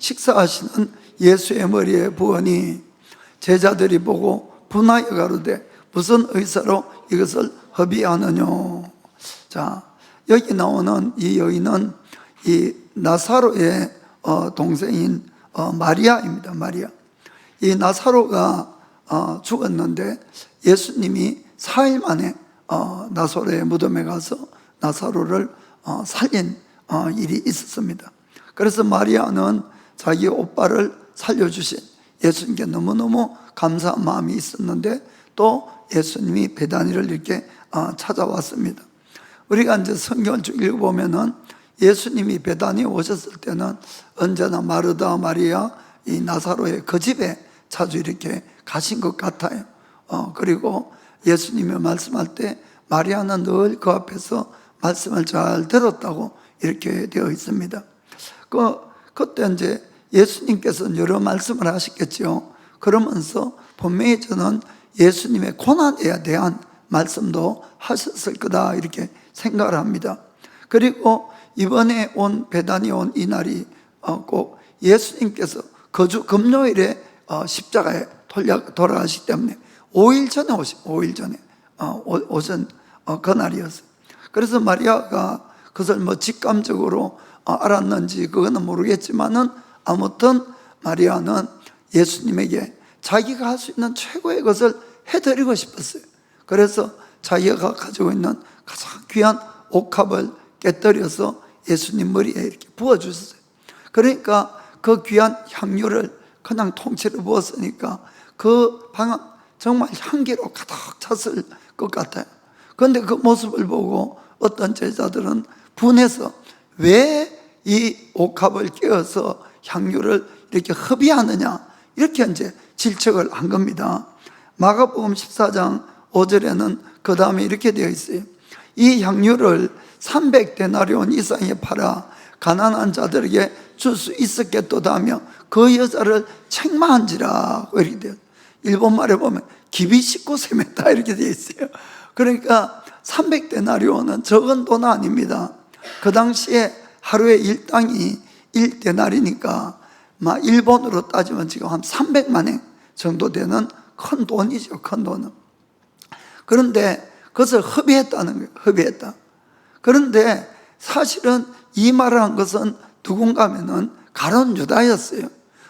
식사하시는 예수의 머리에 부으니 제자들이 보고 분하여 가로되 무슨 의사로 이것을 허비하느냐. 자, 여기 나오는 이 여인은 이 나사로의 동생인 마리아입니다. 마리아. 이 나사로가 죽었는데 예수님이 4일 만에 나사로의 무덤에 가서 나사로를 살린 일이 있었습니다. 그래서 마리아는 자기 오빠를 살려주신 예수님께 너무너무 감사한 마음이 있었는데 또 예수님이 베다니를 이렇게 찾아왔습니다. 우리가 이제 성경을 쭉 읽어보면은 예수님이 베다니에 오셨을 때는 언제나 마르다, 마리아, 이 나사로의 그 집에 자주 이렇게 가신 것 같아요. 그리고 예수님이 말씀할 때 마리아는 늘 그 앞에서 말씀을 잘 들었다고 이렇게 되어 있습니다. 그때 이제 예수님께서는 여러 말씀을 하셨겠죠. 그러면서 분명히 저는 예수님의 고난에 대한 말씀도 하셨을 거다 이렇게 생각을 합니다. 그리고 이번에 베다니에 온 이 날이 꼭 예수님께서 거주 금요일에 십자가에 돌아가시기 때문에 5일 전에 5일 전에 오신 그 날이었어요. 그래서 마리아가 그것을 직감적으로 알았는지 그거는 모르겠지만은 아무튼 마리아는 예수님에게 자기가 할 수 있는 최고의 것을 해드리고 싶었어요. 그래서 자기가 가지고 있는 가장 귀한 옥합을 깨뜨려서 예수님 머리에 이렇게 부어주셨어요. 그러니까 그 귀한 향유를 그냥 통째로 부었으니까 그 방은 정말 향기로 가득 찼을 것 같아요. 그런데 그 모습을 보고 어떤 제자들은 분해서 왜 이 옥합을 깨어서 향유를 이렇게 허비하느냐 이렇게 이제 질책을 한 겁니다. 마가복음 14장 5절에는 그 다음에 이렇게 되어 있어요. 이 향유를 300데나리온 이상에 팔아 가난한 자들에게 줄 수 있었겠도다 하며 그 여자를 책망한지라 이렇게 돼요. 일본말에 보면 기비식고 세메다 이렇게 되어 있어요. 그러니까 300데나리온은 적은 돈 아닙니다. 그 당시에 하루에 일당이 1데나리니까 일본으로 따지면 지금 한 300만 엔 정도 되는 큰 돈이죠. 큰 돈은. 그런데 그것을 허비했다는 거예요. 허비했다. 그런데 사실은 이 말을 한 것은 누군가 하면은 가룟 유다였어요.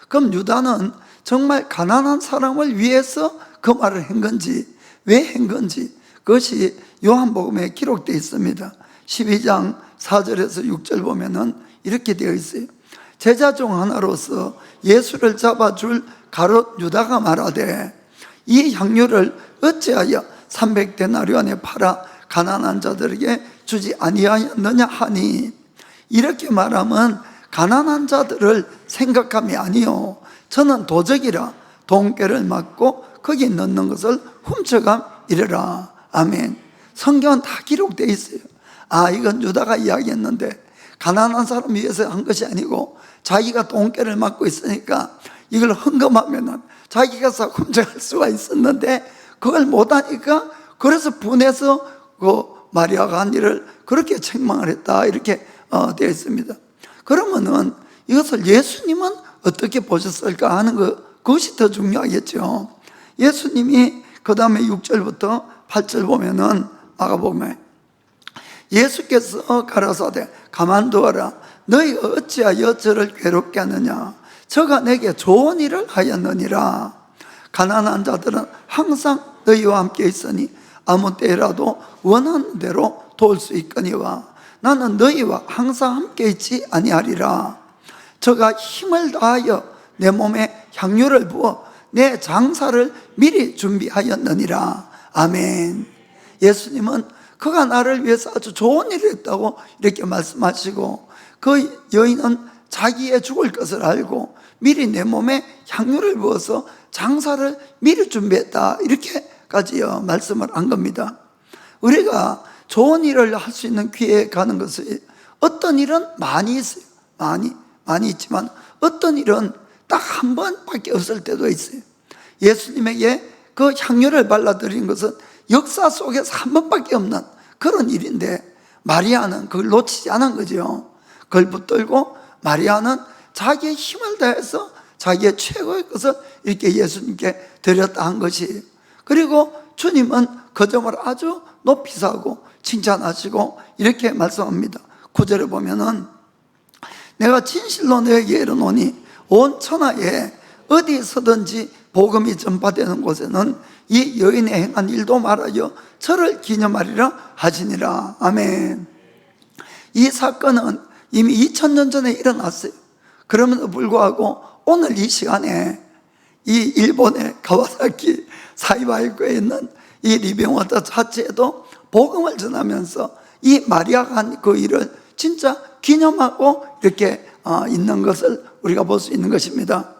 그럼 유다는 정말 가난한 사람을 위해서 그 말을 한 건지 왜 한 건지 그것이 요한복음에 기록되어 있습니다. 12장 4절에서 6절 보면은 이렇게 되어 있어요. 제자 중 하나로서 예수를 잡아줄 가룟 유다가 말하되 이 향유를 어찌하여 300데나리온에 팔아 가난한 자들에게 주지 아니하였느냐 하니 이렇게 말하면 가난한 자들을 생각함이 아니요 저는 도적이라 돈꾀를 맞고 거기에 넣는 것을 훔쳐감 이래라. 아멘. 성경은 다 기록되어 있어요. 이건 유다가 이야기했는데 가난한 사람 위해서 한 것이 아니고 자기가 돈꾀를 맞고 있으니까 이걸 헌금하면은 자기가 훔쳐갈 수가 있었는데 그걸 못하니까 그래서 분해서 그 마리아가 한 일을 그렇게 책망을 했다 이렇게 되어 있습니다. 그러면은 이것을 예수님은 어떻게 보셨을까 하는 그것이 더 중요하겠죠. 예수님이 그 다음에 6절부터 8절 보면은 마가복음에 예수께서 가라사대 가만두어라 너희가 어찌하여 저를 괴롭게 하느냐 저가 내게 좋은 일을 하였느니라. 가난한 자들은 항상 너희와 함께 있으니 아무 때라도 원하는 대로 도울 수 있거니와 나는 너희와 항상 함께 있지 아니하리라. 저가 힘을 다하여 내 몸에 향유를 부어 내 장사를 미리 준비하였느니라. 아멘. 예수님은 그가 나를 위해서 아주 좋은 일을 했다고 이렇게 말씀하시고 그 여인은 자기의 죽을 것을 알고 미리 내 몸에 향유를 부어서 장사를 미리 준비했다 이렇게까지 말씀을 한 겁니다. 우리가 좋은 일을 할 수 있는 기회에 가는 것이 어떤 일은 많이 있어요. 많이 있지만 어떤 일은 딱 한 번밖에 없을 때도 있어요. 예수님에게 그 향유를 발라드린 것은 역사 속에서 한 번밖에 없는 그런 일인데 마리아는 그걸 놓치지 않은 거죠. 그걸 붙들고 마리아는 자기의 힘을 다해서 자기의 최고의 것을 이렇게 예수님께 드렸다 한 것이에요. 그리고 주님은 그 점을 아주 높이 사고 칭찬하시고 이렇게 말씀합니다. 9절에 보면은 내가 진실로 너에게 이르노니 온 천하에 어디서든지 복음이 전파되는 곳에는 이 여인의 행한 일도 말하여 저를 기념하리라 하시니라. 아멘. 이 사건은 이미 2000년 전에 일어났어요. 그럼에도 불구하고 오늘 이 시간에 이 일본의 가와사키 사이바이교에 있는 이 리빙워터 자체에도 복음을 전하면서 이 마리아가 한 그 일을 진짜 기념하고 이렇게 있는 것을 우리가 볼 수 있는 것입니다.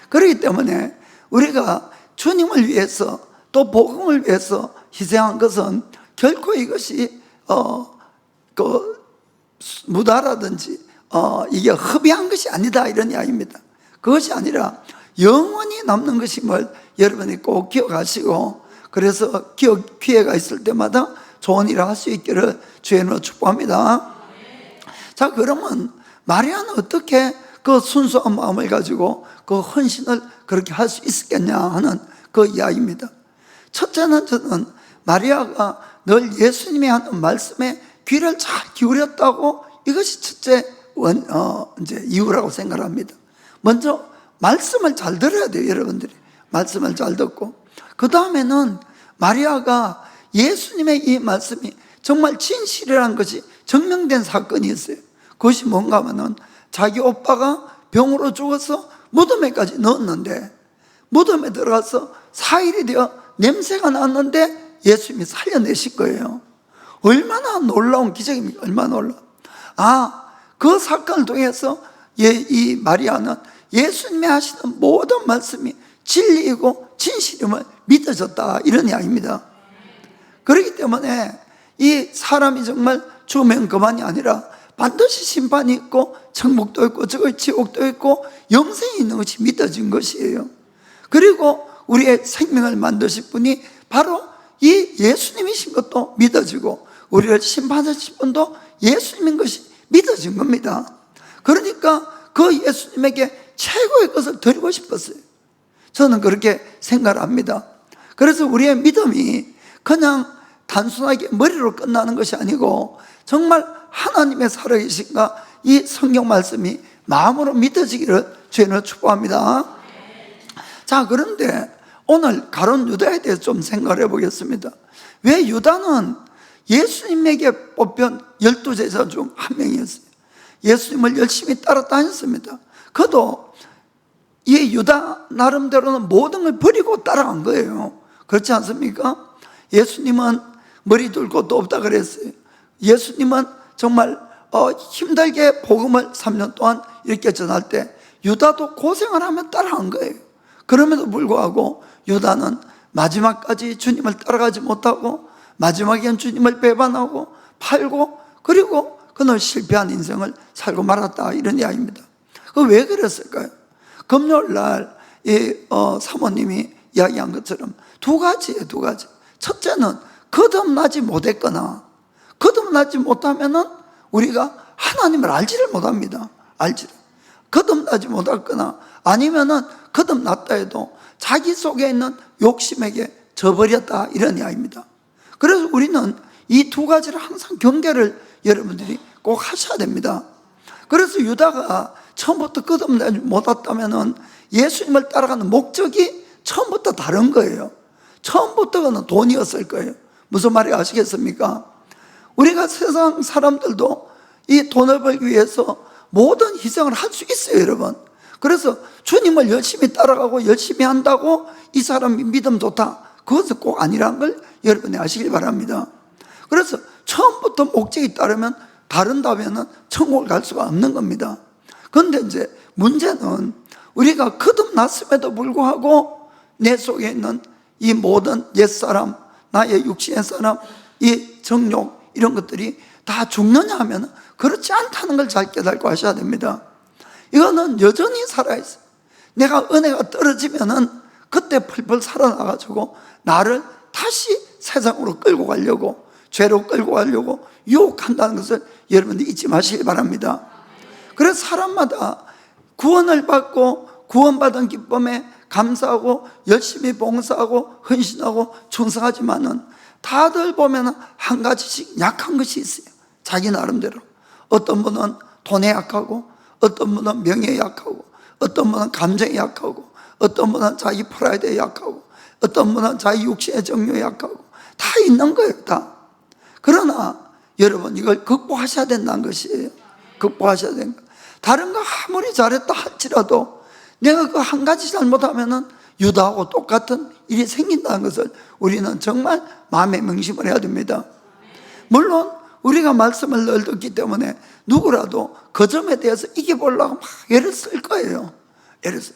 그렇기 때문에 우리가 주님을 위해서 또 복음을 위해서 희생한 것은 결코 이것이 무다라든지 이게 허비한 것이 아니다 이런 이야기입니다. 그것이 아니라 영원히 남는 것임을 여러분이 꼭 기억하시고, 그래서 기회가 있을 때마다 좋은 일을 할 수 있기를 주의 이름으로 축복합니다. 자, 그러면 마리아는 어떻게 그 순수한 마음을 가지고 그 헌신을 그렇게 할 수 있었겠냐 하는 그 이야기입니다. 첫째는 저는 마리아가 늘 예수님이 하는 말씀에 귀를 잘 기울였다고, 이것이 첫째 이제 이유라고 생각합니다. 먼저 말씀을 잘 들어야 돼요. 여러분들이 말씀을 잘 듣고, 그 다음에는 마리아가 예수님의 이 말씀이 정말 진실이라는 것이 증명된 사건이 있어요. 그것이 뭔가 하면은 자기 오빠가 병으로 죽어서 무덤에까지 넣었는데, 무덤에 들어가서 4일이 되어 냄새가 났는데 예수님이 살려내신 거예요. 얼마나 놀라운 기적입니까? 얼마나 놀라운. 그 사건을 통해서 이 마리아는 예수님이 하시는 모든 말씀이 진리이고 진실임을 믿어졌다 이런 이야기입니다. 그렇기 때문에 이 사람이 정말 죽으면 그만이 아니라 반드시 심판이 있고 천국도 있고 지옥도 있고 영생이 있는 것이 믿어진 것이에요. 그리고 우리의 생명을 만드실 분이 바로 이 예수님이신 것도 믿어지고, 우리를 심판하실 분도 예수님인 것이 믿어진 겁니다. 그러니까 그 예수님에게 최고의 것을 드리고 싶었어요. 저는 그렇게 생각을 합니다. 그래서 우리의 믿음이 그냥 단순하게 머리로 끝나는 것이 아니고 정말 하나님의 살아계신가 이 성경 말씀이 마음으로 믿어지기를 주님으로 축복합니다. 자, 그런데 오늘 가룟 유다에 대해서 좀 생각을 해보겠습니다. 왜 유다는 예수님에게 뽑힌 12제자 중 한 명이었어요. 예수님을 열심히 따라다녔습니다. 그도 이 유다 나름대로는 모든 걸 버리고 따라간 거예요. 그렇지 않습니까? 예수님은 머리 둘 곳도 없다 그랬어요. 예수님은 정말 힘들게 복음을 3년 동안 이렇게 전할 때 유다도 고생을 하며 따라간 거예요. 그럼에도 불구하고 유다는 마지막까지 주님을 따라가지 못하고 마지막엔 주님을 배반하고 팔고, 그리고 그는 실패한 인생을 살고 말았다 이런 이야기입니다. 그 왜 그랬을까요? 금요일날 사모님이 이야기한 것처럼 두 가지예요. 두 가지. 첫째는 거듭나지 못했거나, 거듭나지 못하면은 우리가 하나님을 알지를 못합니다. 거듭나지 못했거나, 아니면은 거듭났다 해도 자기 속에 있는 욕심에게 져버렸다 이런 이야기입니다. 그래서 우리는 이 두 가지를 항상 경계를 여러분들이 꼭 하셔야 됩니다. 그래서 유다가 처음부터 거듭나지 못했다면은 예수님을 따라가는 목적이 처음부터 다른 거예요. 처음부터는 돈이었을 거예요. 무슨 말인지 아시겠습니까? 우리가 세상 사람들도 이 돈을 벌기 위해서 모든 희생을 할 수 있어요, 여러분. 그래서 주님을 열심히 따라가고 열심히 한다고 이 사람이 믿음 좋다, 그것은 꼭 아니라는 걸 여러분이 아시길 바랍니다. 그래서 처음부터 목적이 다른다면 천국을 갈 수가 없는 겁니다. 그런데 이제 문제는 우리가 거듭났음에도 불구하고 내 속에 있는 이 모든 옛사람, 나의 육신의 사람, 이 정욕 이런 것들이 다 죽느냐 하면 그렇지 않다는 걸 잘 깨닫고 하셔야 됩니다. 이거는 여전히 살아있어요. 내가 은혜가 떨어지면은 그때 펄펄 살아나가지고 나를 다시 세상으로 끌고 가려고, 죄로 끌고 가려고 유혹한다는 것을 여러분들 잊지 마시기 바랍니다. 그래서 사람마다 구원을 받고 구원받은 기쁨에 감사하고 열심히 봉사하고 헌신하고 충성하지만은 다들 보면은 한 가지씩 약한 것이 있어요. 자기 나름대로. 어떤 분은 돈에 약하고, 어떤 분은 명예에 약하고, 어떤 분은 감정에 약하고, 어떤 분은 자기 프라이드에 약하고, 어떤 분은 자기 육신의 정욕에 약하고, 다 있는 거예요, 다. 그러나 여러분, 이걸 극복하셔야 된다는 것이에요. 극복하셔야 되는 거. 다른 거 아무리 잘했다 할지라도 내가 그 한 가지 잘못하면은 유다하고 똑같은 일이 생긴다는 것을 우리는 정말 마음에 명심을 해야 됩니다. 물론 우리가 말씀을 늘 듣기 때문에 누구라도 그 점에 대해서 이겨보려고 막 애를 쓸 거예요.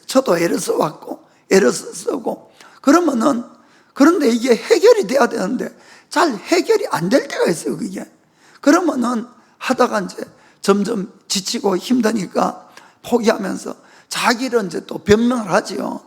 저도 애를 써왔고 애를 쓰고 그러면은, 그런데 이게 해결이 돼야 되는데 잘 해결이 안 될 때가 있어요. 그게 그러면은 하다가 이제 점점 지치고 힘드니까 포기하면서 자기를 이제 또 변명을 하지요.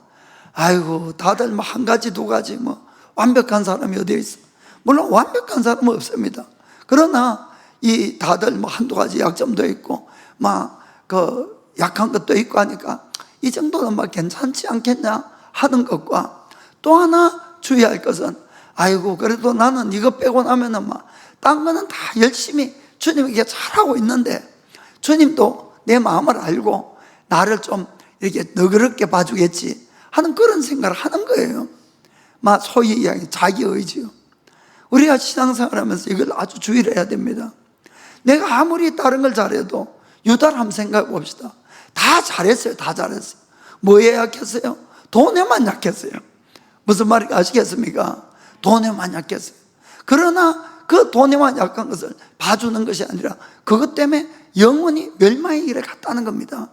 아이고, 다들 뭐 한 가지 두 가지 뭐 완벽한 사람이 어디에 있어. 물론 완벽한 사람은 없습니다. 그러나 이 다들 뭐 한두 가지 약점도 있고 막 그 약한 것도 있고 하니까 이 정도는 막 괜찮지 않겠냐 하는 것과, 또 하나 주의할 것은, 아이고 그래도 나는 이거 빼고 나면은 막 딴 거는 다 열심히 주님에게 잘하고 있는데 주님도 내 마음을 알고 나를 좀 이렇게 너그럽게 봐주겠지 하는 그런 생각을 하는 거예요. 막 소위 이야기 자기의지요. 우리가 신앙생활 하면서 이걸 아주 주의를 해야 됩니다. 내가 아무리 다른 걸 잘해도 유다를 한번 생각해 봅시다. 다 잘했어요. 다 잘했어요. 뭐에 약했어요? 돈에만 약했어요. 무슨 말인지 아시겠습니까? 돈에만 약했어요. 그러나 그 돈에만 약한 것을 봐주는 것이 아니라 그것 때문에 영원히 멸망의 길에 갔다는 겁니다.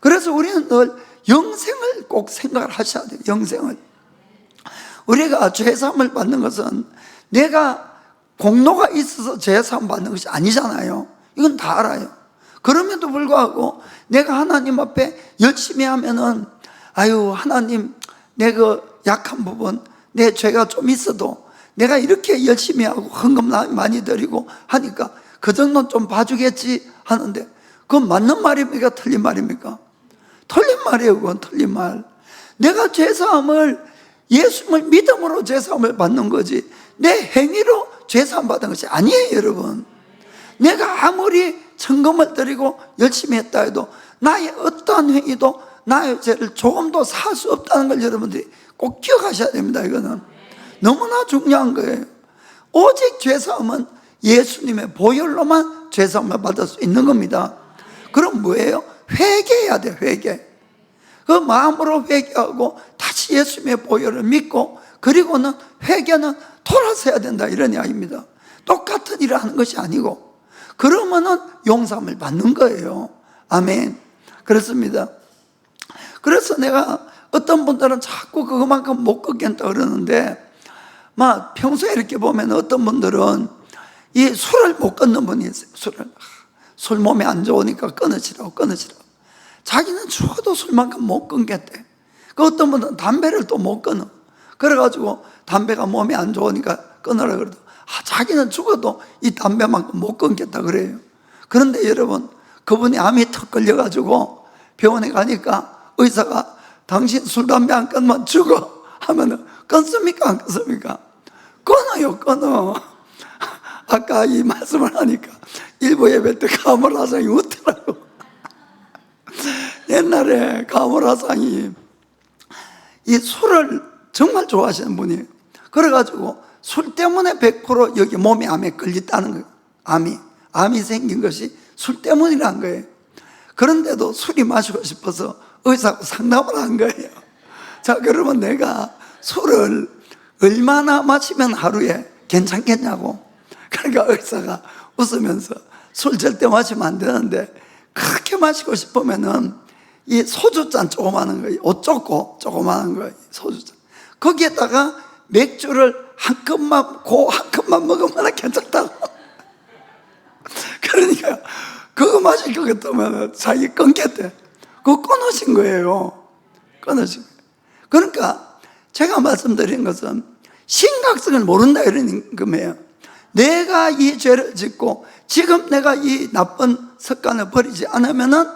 그래서 우리는 늘 영생을 꼭 생각을 하셔야 돼요. 영생을. 우리가 죄사함을 받는 것은 내가 공로가 있어서 죄사함 받는 것이 아니잖아요. 이건 다 알아요. 그럼에도 불구하고 내가 하나님 앞에 열심히 하면은, 아유 하나님, 내 그 약한 부분, 내 죄가 좀 있어도 내가 이렇게 열심히 하고 헌금 많이 드리고 하니까 그 정도는 좀 봐주겠지 하는데, 그건 맞는 말입니까? 틀린 말입니까? 틀린 말이에요. 그건 틀린 말. 내가 죄사함을, 예수님을 믿음으로 죄사함을 받는 거지 내 행위로 죄사함 받은 것이 아니에요. 여러분, 내가 아무리 천금을 드리고 열심히 했다 해도 나의 어떠한 행위도 나의 죄를 조금도 살 수 없다는 걸 여러분들이 꼭 기억하셔야 됩니다. 이거는 너무나 중요한 거예요. 오직 죄사함은 예수님의 보혈로만 죄사함을 받을 수 있는 겁니다. 그럼 뭐예요? 회개해야 돼요. 회개. 그 마음으로 회개하고 다시 예수님의 보혈을 믿고, 그리고는 회개는 돌아서야 된다, 이런 이야기입니다. 똑같은 일을 하는 것이 아니고, 그러면은 용서함을 받는 거예요. 아멘. 그렇습니다. 그래서 내가, 어떤 분들은 자꾸 그것만큼 못 끊겠다 그러는데, 막 평소에 이렇게 보면 어떤 분들은 이 술을 못 끊는 분이 있어요. 술 몸에 안 좋으니까 끊으시라고. 자기는 죽어도 술만큼 못 끊겠대. 그 어떤 분은 담배를 또 못 끊어. 그래가지고 담배가 몸에 안 좋으니까 끊으라 그래도 자기는 죽어도 이 담배만큼 못 끊겠다 그래요. 그런데 여러분, 그분이 암이 턱 걸려가지고 병원에 가니까 의사가 당신 술 담배 안 끊으면 죽어 하면은 끊습니까? 안 끊습니까? 끊어. 아까 이 말씀을 하니까 일부 예배 때 가모라상이 웃더라고. 옛날에 가모라상이 이 술을 정말 좋아하시는 분이에요. 그래가지고 술 때문에 100% 여기 몸에 암에 걸렸다는 거예요. 암이 생긴 것이 술 때문이라는 거예요. 그런데도 술이 마시고 싶어서 의사하고 상담을 한 거예요. 자, 그러면 내가 술을 얼마나 마시면 하루에 괜찮겠냐고. 그러니까 의사가 웃으면서 술 절대 마시면 안 되는데 그렇게 마시고 싶으면은 이 소주잔 조그마한 거, 옷 좁고 조그마한 거, 소주잔, 거기에다가 맥주를 한 컵만 먹으면 괜찮다고. 그러니까 그거 마실 것 같으면 자기 끊겠대. 그거 끊으신 거예요. 그러니까 제가 말씀드린 것은 심각성을 모른다 이런 겁이에요. 내가 이 죄를 짓고 지금 내가 이 나쁜 습관을 버리지 않으면은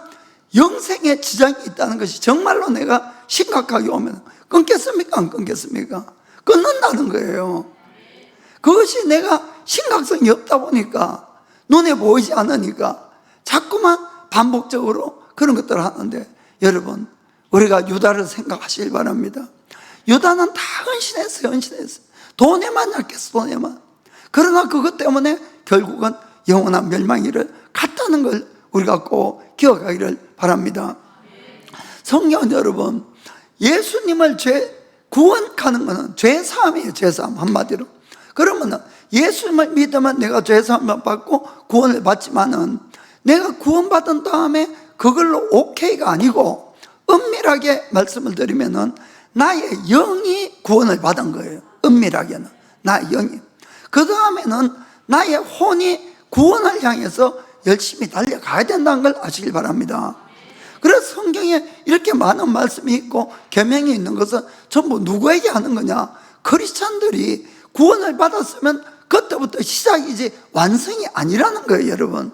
영생에 지장이 있다는 것이 정말로 내가 심각하게 오면 끊겠습니까? 안 끊겠습니까? 끊는다는 거예요. 그것이 내가 심각성이 없다 보니까, 눈에 보이지 않으니까 자꾸만 반복적으로 그런 것들을 하는데, 여러분, 우리가 유다를 생각하시길 바랍니다. 유다는 다 헌신했어요. 돈에만 약했어, 돈에만. 그러나 그것 때문에 결국은 영원한 멸망이를 갔다는 걸 우리가 꼭 기억하기를 바랍니다. 성경은 여러분, 예수님을 구원하는 것은 죄사함이에요. 죄사함, 한마디로. 그러면 예수님을 믿으면 내가 죄사함을 받고 구원을 받지만은, 내가 구원받은 다음에 그걸로 오케이가 아니고, 은밀하게 말씀을 드리면은 나의 영이 구원을 받은 거예요. 은밀하게는 나의 영이. 그 다음에는 나의 혼이 구원을 향해서 열심히 달려가야 된다는 걸 아시길 바랍니다. 그래서 성경에 이렇게 많은 말씀이 있고 계명이 있는 것은 전부 누구에게 하는 거냐? 크리스찬들이 구원을 받았으면 그때부터 시작이지 완성이 아니라는 거예요, 여러분.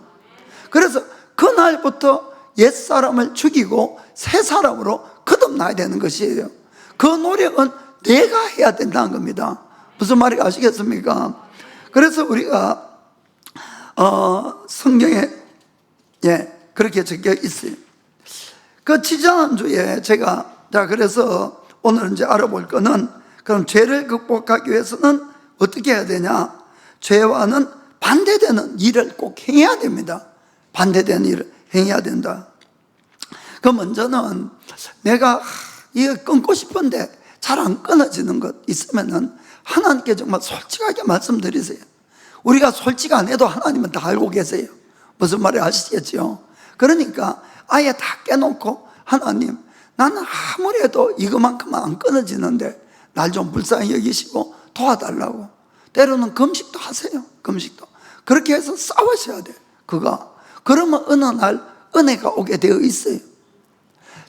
그래서 그날부터 옛사람을 죽이고 새 사람으로 거듭나야 되는 것이에요. 그 노력은 내가 해야 된다는 겁니다. 무슨 말인지 아시겠습니까? 그래서 우리가 성경에 그렇게 적혀 있어요. 그 지지난주에 그래서 오늘 이제 알아볼 거는, 그럼 죄를 극복하기 위해서는 어떻게 해야 되냐? 죄와는 반대되는 일을 꼭 행해야 됩니다. 반대되는 일을 행해야 된다. 그 먼저는 내가 이거 끊고 싶은데 잘 안 끊어지는 것 있으면은 하나님께 정말 솔직하게 말씀드리세요. 우리가 솔직 안 해도 하나님은 다 알고 계세요. 무슨 말인지 아시겠죠? 그러니까 아예 다 깨놓고, 하나님, 나는 아무리 해도 이거만큼은 안 끊어지는데 날 좀 불쌍히 여기시고 도와달라고. 때로는 금식도 하세요. 금식도. 그렇게 해서 싸우셔야 돼. 그러면 어느 날 은혜가 오게 되어 있어요.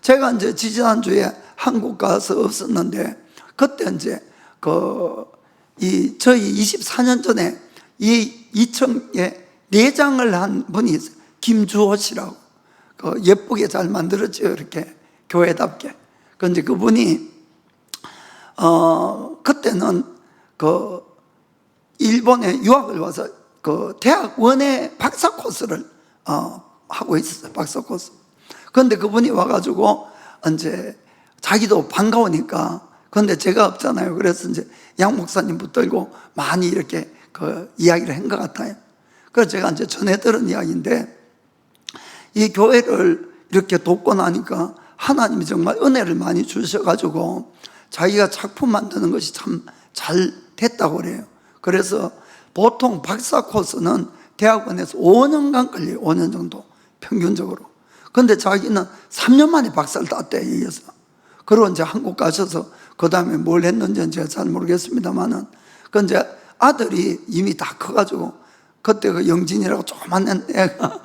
제가 이제 지지난주에 한국 가서 없었는데, 그때 이제 저희 24년 전에 이 이청에 내장을 한 분이 있어요. 김주호 씨라고. 예쁘게 잘 만들었죠. 이렇게 교회답게. 근데 그분이 그때는 일본에 유학을 와서 대학원의 박사 코스를 하고 있었어요. 박사 코스. 그런데 그분이 와가지고 이제 자기도 반가우니까, 그런데 제가 없잖아요. 그래서 이제 양 목사님 붙들고 많이 이렇게 이야기를 한 것 같아요. 그래서 제가 이제 전해 들은 이야기인데, 이 교회를 이렇게 돕고 나니까 하나님이 정말 은혜를 많이 주셔가지고 자기가 작품 만드는 것이 참 잘 됐다고 그래요. 그래서 보통 박사 코스는 대학원에서 5년간 걸려요. 5년 정도 평균적으로. 그런데 자기는 3년 만에 박사를 땄대요. 여기서. 그리고 이제 한국 가셔서 그 다음에 뭘 했는지는 제가 잘 모르겠습니다만은, 그 이제 아들이 이미 다 커가지고, 그때 그 영진이라고 조그만 애가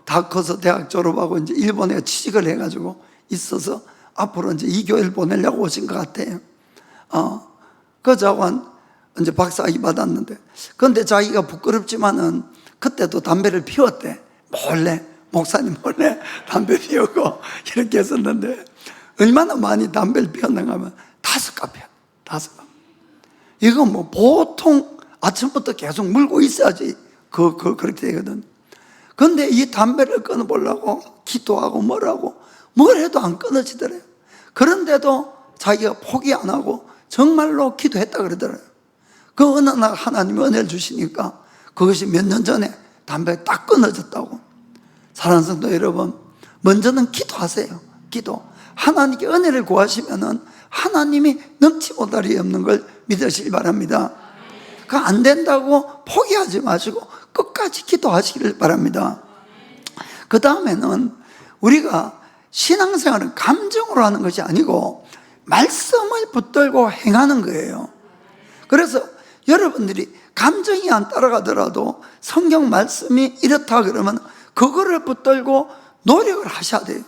다 커서 대학 졸업하고 이제 일본에 취직을 해가지고 있어서 앞으로 이제 이 교회를 보내려고 오신 것 같아요. 그 자관 이제 박사학위 받았는데, 그런데 자기가 부끄럽지만은 그때도 담배를 피웠대. 몰래, 목사님 몰래 담배 피우고 이렇게 했었는데, 얼마나 많이 담배를 피웠는가 하면 5갑 피워. 5갑. 이거 뭐 보통 아침부터 계속 물고 있어야지 그렇게 되거든. 그런데 이 담배를 끊어보려고 기도하고 뭘 해도 안 끊어지더래요. 그런데도 자기가 포기 안 하고 정말로 기도했다 그러더래요. 그 어느 날 하나님이 은혜를 주시니까 그것이 몇 년 전에 담배가 딱 끊어졌다고. 사랑하는 성도 여러분, 먼저는 기도하세요. 기도. 하나님께 은혜를 구하시면은 하나님이 넘치 못할이 없는 걸 믿으시기 바랍니다. 그 안 된다고 포기하지 마시고 끝까지 기도하시기를 바랍니다. 그 다음에는 우리가 신앙생활은 감정으로 하는 것이 아니고 말씀을 붙들고 행하는 거예요. 그래서 여러분들이 감정이 안 따라가더라도 성경 말씀이 이렇다 그러면 그거를 붙들고 노력을 하셔야 돼요.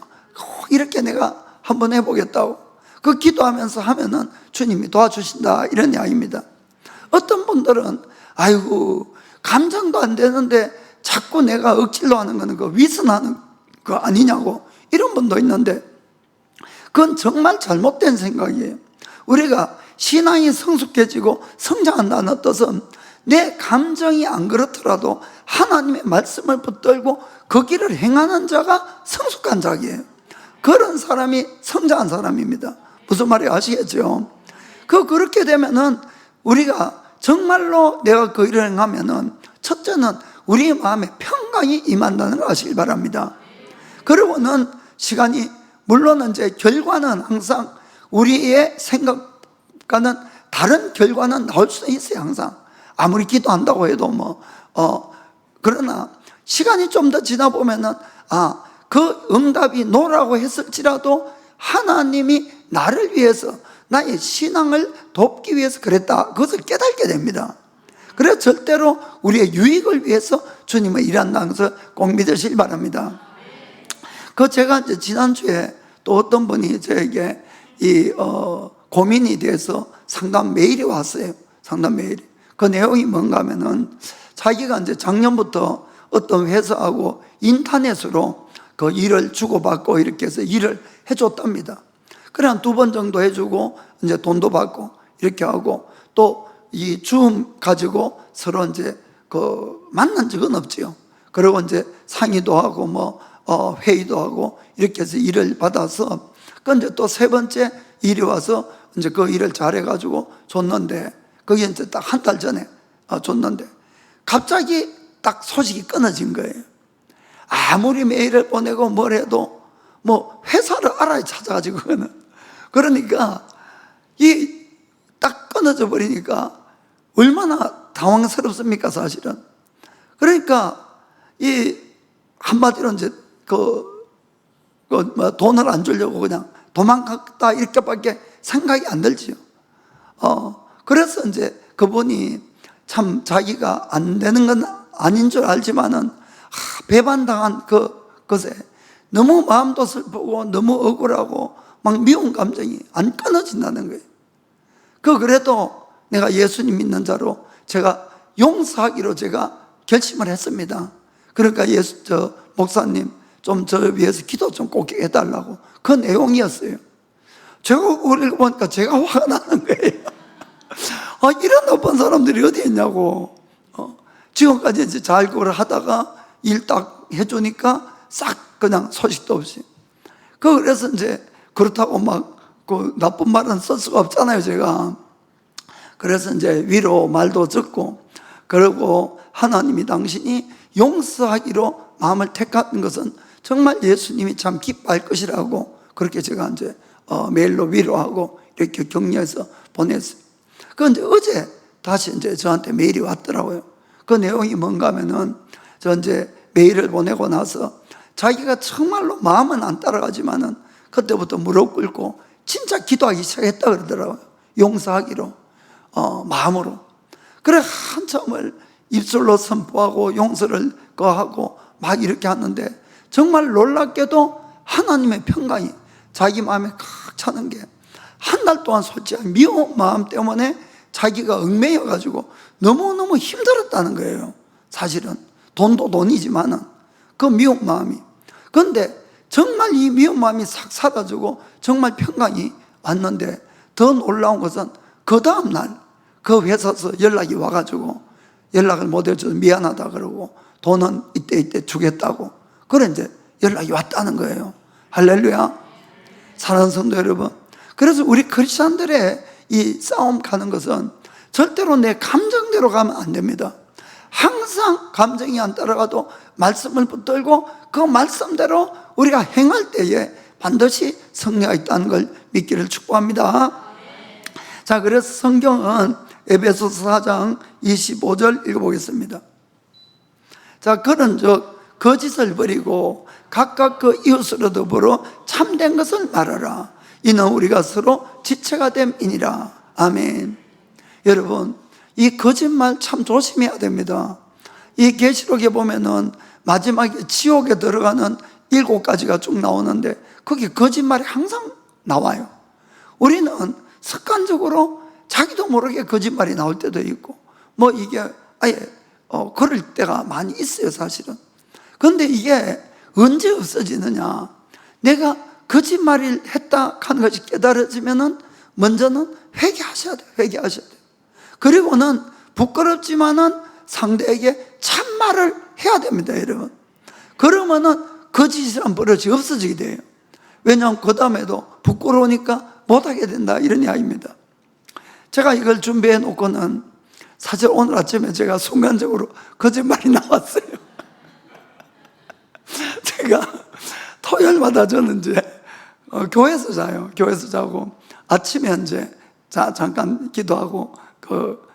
이렇게 내가 한번 해보겠다고. 그 기도하면서 하면은 주님이 도와주신다, 이런 이야기입니다. 어떤 분들은 아이고 감정도 안 되는데 자꾸 내가 억지로 하는 거는 그 위선하는 거 아니냐고 이런 분도 있는데 그건 정말 잘못된 생각이에요. 우리가 신앙이 성숙해지고 성장한다는 뜻은 내 감정이 안 그렇더라도 하나님의 말씀을 붙들고 그 길을 행하는 자가 성숙한 자이에요. 그런 사람이 성장한 사람입니다. 무슨 말인지 아시겠죠? 그렇게 되면은 우리가 정말로 내가 그 일을 행하면은 첫째는 우리 마음에 평강이 임한다는 걸 아시길 바랍니다. 그리고는 시간이 물론 이제 결과는 항상 우리의 생각과는 다른 결과는 나올 수 있어요. 항상 아무리 기도한다고 해도 그러나 시간이 좀 더 지나 보면은 그 응답이 노라고 했을지라도 하나님이 나를 위해서 나의 신앙을 돕기 위해서 그랬다, 그것을 깨닫게 됩니다. 그래서 절대로 우리의 유익을 위해서 주님은 일한다는 것을 꼭 믿으시기 바랍니다. 제가 이제 지난주에 또 어떤 분이 저에게 고민이 돼서 상담 메일이 왔어요. 상담 메일이. 그 내용이 뭔가 하면은 자기가 이제 작년부터 어떤 회사하고 인터넷으로 그 일을 주고받고 이렇게 해서 일을 해줬답니다. 그래 한 2번 정도 해주고 이제 돈도 받고 이렇게 하고 또 이 줌 가지고 서로 이제 만난 적은 없지요. 그리고 이제 상의도 하고 회의도 하고 이렇게 해서 일을 받아서 근데 또 3번째 일이 와서 이제 그 일을 잘해가지고 줬는데 그게 이제 딱 한 달 전에 줬는데 갑자기 딱 소식이 끊어진 거예요. 아무리 메일을 보내고 뭘 해도 회사를 알아야 찾아가지고 그러니까 딱 끊어져 버리니까 얼마나 당황스럽습니까, 사실은. 그러니까 한마디로 이제 돈을 안 주려고 그냥 도망갔다 이렇게밖에 생각이 안 들지요. 그래서 이제 그분이 참 자기가 안 되는 건 아닌 줄 알지만은 배반당한 것에 너무 마음도 슬프고 너무 억울하고 막 미운 감정이 안 끊어진다는 거예요. 그래도 내가 예수님 믿는 자로 제가 용서하기로 제가 결심을 했습니다. 그러니까 목사님 좀 저 위해서 기도 좀 꼭 해달라고 그 내용이었어요. 제가 그걸 읽어보니까 제가 화가 나는 거예요. 이런 나쁜 사람들이 어디 있냐고. 지금까지 이제 잘 그걸 하다가 일 딱 해주니까 싹 그냥 소식도 없이. 그래서 이제 그렇다고 나쁜 말은 쓸 수가 없잖아요, 제가. 그래서 이제 위로 말도 듣고, 그리고 하나님이 당신이 용서하기로 마음을 택한 것은 정말 예수님이 참 기뻐할 것이라고 그렇게 제가 이제 메일로 위로하고 이렇게 격려해서 보냈어요. 그런데 어제 다시 이제 저한테 메일이 왔더라고요. 그 내용이 뭔가 하면은 저 이제 메일을 보내고 나서 자기가 정말로 마음은 안 따라가지만은 그때부터 무릎 꿇고 진짜 기도하기 시작했다 그러더라고요. 용서하기로 마음으로. 그래 한참을 입술로 선포하고 용서를 거하고 막 이렇게 하는데 정말 놀랍게도 하나님의 평강이 자기 마음에 칵 차는 게 한 달 동안 솔직히 미운 마음 때문에 자기가 얽매여가지고 너무너무 힘들었다는 거예요. 사실은 돈도 돈이지만은 그 미운 마음이. 그런데 정말 이 미운 마음이 싹 사라지고 정말 평강이 왔는데 더 놀라운 것은 그 다음날 그 회사에서 연락이 와가지고 연락을 못 해줘서 미안하다 그러고 돈은 이때 주겠다고 그래 이제 연락이 왔다는 거예요. 할렐루야. 사랑하는 성도 여러분, 그래서 우리 크리스천들의 이 싸움 가는 것은 절대로 내 감정대로 가면 안 됩니다. 항상 감정이 안 따라가도 말씀을 붙들고 그 말씀대로 우리가 행할 때에 반드시 승리가 있다는 걸 믿기를 축복합니다. 자, 그래서 성경은 에베소서 4장 25절 읽어보겠습니다. 자, 그런즉 거짓을 버리고 각각 그 이웃으로 더불어 참된 것을 말하라. 이는 우리가 서로 지체가 됨이니라. 아멘. 여러분, 이 거짓말 참 조심해야 됩니다. 이 계시록에 보면은 마지막에 지옥에 들어가는 7가지가 쭉 나오는데 거기 거짓말이 항상 나와요. 우리는 습관적으로 자기도 모르게 거짓말이 나올 때도 있고 이게 아예 그럴 때가 많이 있어요, 사실은. 그런데 이게 언제 없어지느냐? 내가 거짓말을 했다 하는 것이 깨달아지면은 먼저는 회개하셔야 돼요. 회개하셔야 돼요. 그리고는 부끄럽지만은 상대에게 참말을 해야 됩니다, 여러분. 그러면은 거짓이란 버릇이 없어지게 돼요. 왜냐하면 그 다음에도 부끄러우니까 못하게 된다, 이런 이야기입니다. 제가 이걸 준비해 놓고는 사실 오늘 아침에 제가 순간적으로 거짓말이 나왔어요. 제가 토요일마다 저는 이제 교회에서 자요. 교회에서 자고 아침에 이제 잠깐 기도하고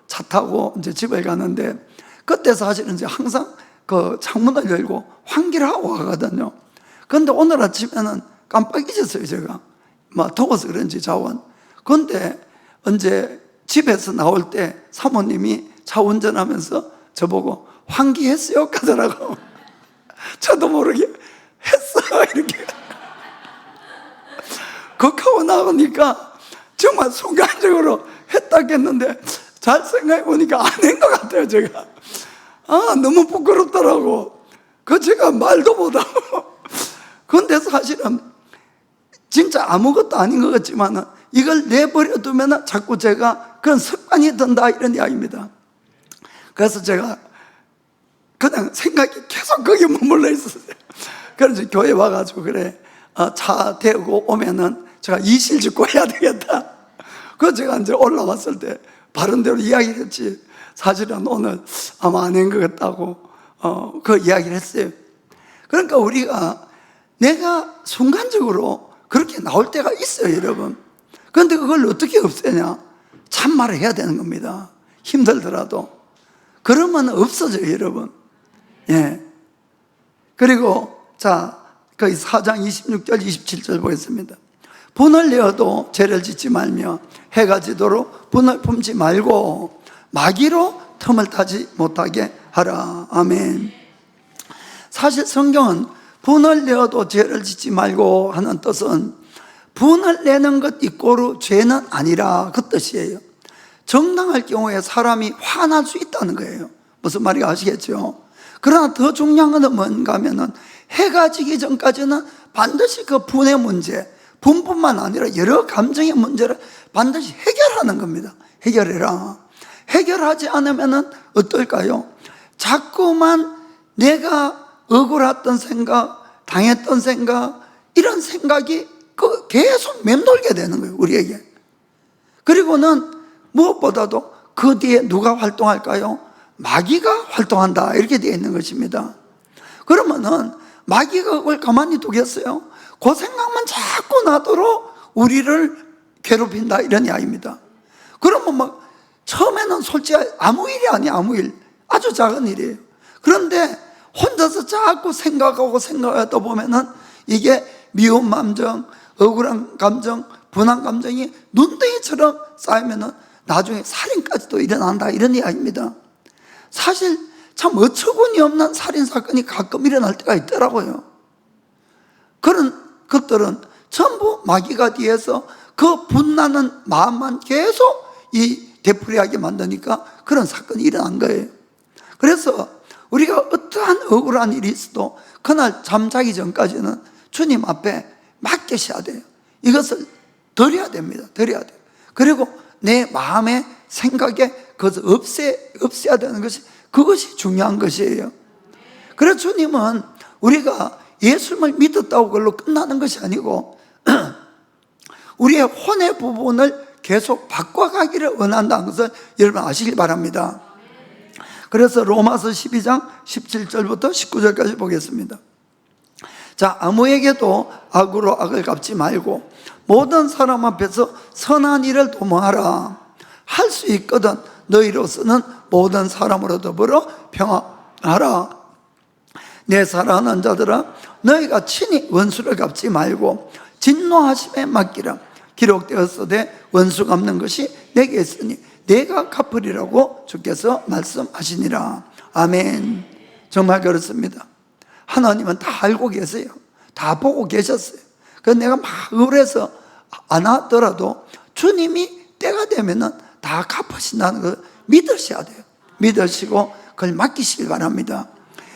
차 타고 이제 집에 가는데, 그때 사실은 이제 항상 그 창문을 열고 환기를 하고 가거든요. 그런데 오늘 아침에는 깜빡 잊었어요, 제가. 막 더워서 그런지 자원. 그런데 언제 집에서 나올 때 사모님이 차 운전하면서 저보고 환기했어요? 하더라고. 저도 모르게 했어, 이렇게. 그렇게 나오니까 정말 순간적으로 했다겠는데 잘 생각해 보니까 안 한 것 같아요, 제가. 너무 부끄럽더라고. 제가 말도 못하고. 그런데 사실은 진짜 아무것도 아닌 것 같지만 이걸 내버려 두면 자꾸 제가 그런 습관이 든다, 이런 이야기입니다. 그래서 제가 그냥 생각이 계속 거기에 머물러 있었어요. 그래서 교회 와가지고 그래, 차 대고 오면은 제가 이실 짓고 해야 되겠다. 그래서 제가 이제 올라왔을 때 바른 대로 이야기를 했지, 사실은 오늘 아마 안 한 것 같다고 그 이야기를 했어요. 그러니까 우리가 내가 순간적으로 그렇게 나올 때가 있어요, 여러분. 그런데 그걸 어떻게 없애냐? 참말을 해야 되는 겁니다. 힘들더라도. 그러면 없어져요, 여러분. 예. 그리고 거기 4장 26절 27절 보겠습니다. 분을 내어도 죄를 짓지 말며 해가 지도록 분을 품지 말고 마귀로 틈을 타지 못하게 하라. 아멘. 사실 성경은 분을 내어도 죄를 짓지 말고 하는 뜻은 분을 내는 것 이꼬르 죄는 아니라 그 뜻이에요. 정당할 경우에 사람이 화날 수 있다는 거예요. 무슨 말인지 아시겠죠? 그러나 더 중요한 것은 뭔가 하면은 해가 지기 전까지는 반드시 그 분의 문제, 분뿐만 아니라 여러 감정의 문제를 반드시 해결하는 겁니다. 해결해라. 해결하지 않으면은 어떨까요? 자꾸만 내가 억울했던 생각, 당했던 생각, 이런 생각이 계속 맴돌게 되는 거예요, 우리에게. 그리고는 무엇보다도 그 뒤에 누가 활동할까요? 마귀가 활동한다, 이렇게 되어 있는 것입니다. 그러면은 마귀가 그걸 가만히 두겠어요? 그 생각만 자꾸 나도록 우리를 괴롭힌다, 이런 이야기입니다. 그러면 막 처음에는 솔직히 아무 일이 아니에요, 아무 일. 아주 작은 일이에요. 그런데 혼자서 자꾸 생각하다 보면은 이게 미운 감정, 억울한 감정, 분한 감정이 눈덩이처럼 쌓이면은 나중에 살인까지도 일어난다, 이런 이야기입니다. 사실 참 어처구니 없는 살인사건이 가끔 일어날 때가 있더라고요. 그런 것들은 전부 마귀가 뒤에서 그 분나는 마음만 계속 되풀이하게 만드니까 그런 사건이 일어난 거예요. 그래서 우리가 어떠한 억울한 일이 있어도 그날 잠자기 전까지는 주님 앞에 맡기셔야 돼요. 이것을 드려야 됩니다. 드려야 돼요. 그리고 내 마음의 생각에 그것을 없애야 되는 것이, 그것이 중요한 것이에요. 그래서 주님은 우리가 예수님을 믿었다고 그걸로 끝나는 것이 아니고 우리의 혼의 부분을 계속 바꿔가기를 원한다는 것을 여러분 아시길 바랍니다. 그래서 로마서 12장 17절부터 19절까지 보겠습니다. 자, 아무에게도 악으로 악을 갚지 말고 모든 사람 앞에서 선한 일을 도모하라. 할 수 있거든 너희로서는 모든 사람으로 더불어 평화하라. 내 사랑하는 자들아, 너희가 친히 원수를 갚지 말고 진노하심에 맡기라. 기록되었으되 원수 갚는 것이 내게 있으니 내가 갚으리라고 주께서 말씀하시니라. 아멘. 정말 그렇습니다. 하나님은 다 알고 계세요. 다 보고 계셨어요. 그래서 내가 막 억울해서 안 하더라도 주님이 때가 되면은 다 갚으신다는 걸 믿으셔야 돼요. 믿으시고 그걸 맡기시길 바랍니다.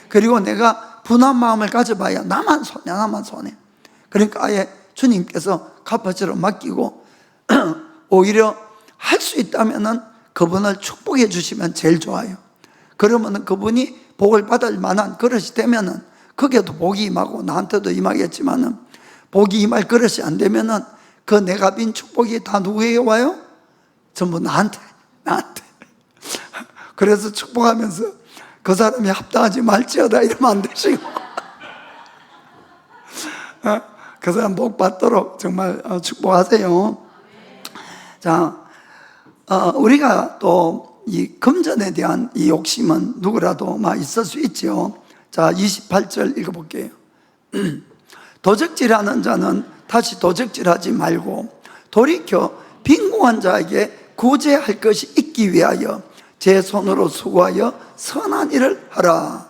그리고 내가 분한 마음을 가져봐야 나만 손해. 그러니까 아예 주님께서 갚아주러 맡기고 오히려 할 수 있다면은 그분을 축복해 주시면 제일 좋아요. 그러면은 그분이 복을 받을 만한 그릇이 되면은 거기에도 복이 임하고 나한테도 임하겠지만은 복이 임할 그릇이 안 되면은 그 내가 빈 축복이 다 누구에게 와요? 전부 나한테. 그래서 축복하면서 그 사람이 합당하지 말지어다 이러면 안 되시고 그 사람 복 받도록 정말 축복하세요. 자, 우리가 또 이 금전에 대한 이 욕심은 누구라도 막 있을 수 있죠. 자, 28절 읽어볼게요. 도적질하는 자는 다시 도적질하지 말고 돌이켜 빈궁한 자에게 구제할 것이 있기 위하여 제 손으로 수고하여 선한 일을 하라.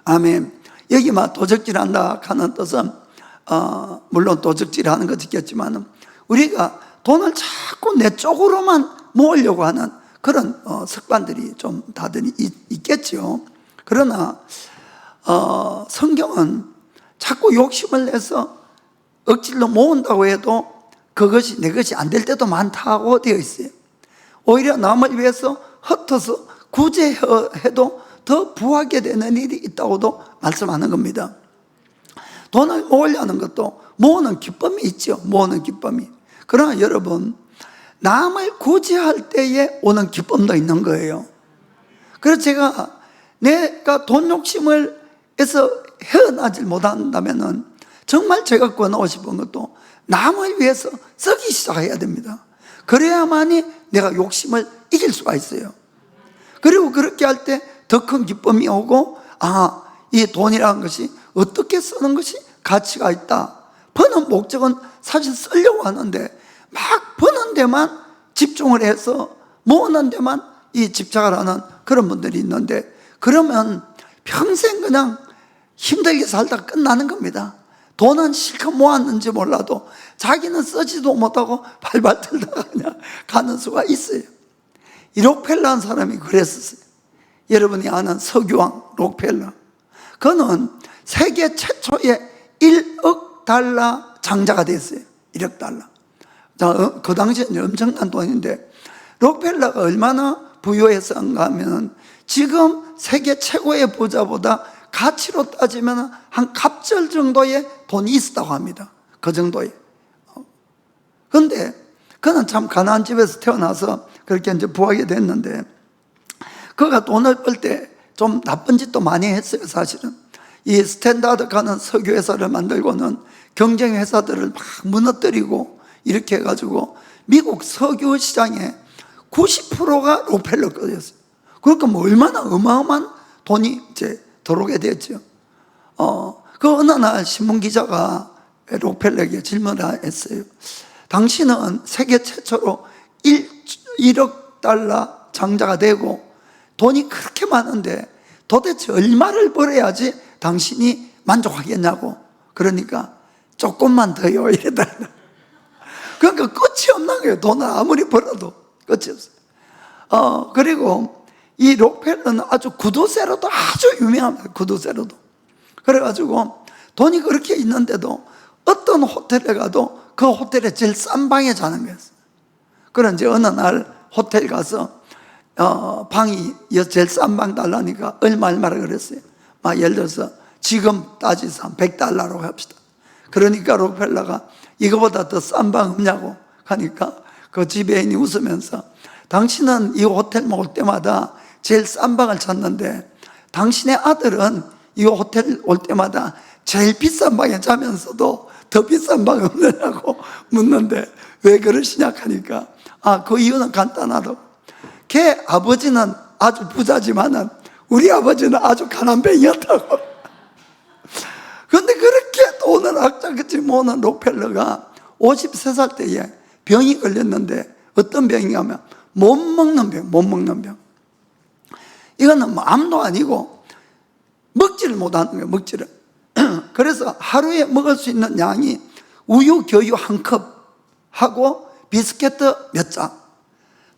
아멘. 여기 막 도적질한다 하는 뜻은 물론 도적질하는 것도 있겠지만 우리가 돈을 자꾸 내 쪽으로만 모으려고 하는 그런 습관들이 좀 다들 있겠죠. 그러나 성경은 자꾸 욕심을 내서 억지로 모은다고 해도 그것이 내 것이 안 될 때도 많다고 되어 있어요. 오히려 남을 위해서 흩어서 구제해도 더 부하게 되는 일이 있다고도 말씀하는 겁니다. 돈을 모으려는 것도 모으는 기쁨이 있죠. 모으는 기쁨이. 그러나 여러분, 남을 구제할 때에 오는 기쁨도 있는 거예요. 그래서 내가 돈 욕심을 해서 헤어나질 못한다면은 정말 제가 권하고 싶은 것도 남을 위해서 쓰기 시작해야 됩니다. 그래야만이 내가 욕심을 이길 수가 있어요. 그리고 그렇게 할 때 더 큰 기쁨이 오고, 이 돈이라는 것이 어떻게 쓰는 것이 가치가 있다. 버는 목적은 사실 쓰려고 하는데 막 버는 데만 집중을 해서 모으는 데만 이 집착을 하는 그런 분들이 있는데, 그러면 평생 그냥 힘들게 살다가 끝나는 겁니다. 돈은 실컷 모았는지 몰라도 자기는 쓰지도 못하고 발발 들다가 그냥 가는 수가 있어요. 이 록펠러한 사람이 그랬었어요. 여러분이 아는 석유왕 록펠러. 그는 세계 최초의 1억 달러 장자가 됐어요. 1억 달러. 자, 그 당시에는 엄청난 돈인데 록펠러가 얼마나 부유했었는가 하면 지금 세계 최고의 부자보다 가치로 따지면 한 갑절 정도의 돈이 있었다고 합니다. 그 정도의. 그런데 그는 참 가난한 집에서 태어나서 그렇게 이제 부하게 됐는데, 그가 돈을 벌 때 좀 나쁜 짓도 많이 했어요. 사실은 이 스탠다드 가는 석유 회사를 만들고는 경쟁 회사들을 막 무너뜨리고 이렇게 해가지고 미국 석유 시장에 90%가 록펠러 거였어요. 그러니까 뭐 얼마나 어마어마한 돈이 이제 들어오게 됐죠. 그 어느 날 신문 기자가 록펠러에게 질문을 했어요. 당신은 세계 최초로 1억 달러 장자가 되고 돈이 그렇게 많은데 도대체 얼마를 벌어야지 당신이 만족하겠냐고. 그러니까 조금만 더요 이랬다. 그러니까 끝이 없는 거예요. 돈을 아무리 벌어도 끝이 없어요. 그리고 이 록펠러는 아주 구두쇠로도 아주 유명합니다. 구두쇠로도. 그래가지고 돈이 그렇게 있는데도 어떤 호텔에 가도 그 호텔에 제일 싼 방에 자는 거였어요. 그런데 어느 날 호텔 가서 방이 제일 싼 방 달라니까 얼마라 그랬어요. 예를 들어서 지금 따지서 한 100달러로 합시다. 그러니까 록펠러가 이거보다 더 싼 방 없냐고 하니까 그 지배인이 웃으면서, 당신은 이 호텔 올 때마다 제일 싼 방을 찾는데 당신의 아들은 이 호텔 올 때마다 제일 비싼 방에 자면서도 더 비싼 방 없느냐고 묻는데 왜 그러시냐 하니까 그 이유는 간단하다고. 걔 아버지는 아주 부자지만은 우리 아버지는 아주 가난뱅이였다고. 그런데 그렇게 돈을 악착같이 모으는 록펠러가 53살 때에 병이 걸렸는데, 어떤 병이냐면 못 먹는 병. 이거는 뭐 암도 아니고 먹지를 못하는 거예요. 먹지를. 그래서 하루에 먹을 수 있는 양이 우유 겨유 한 컵하고 비스켓트 몇 장.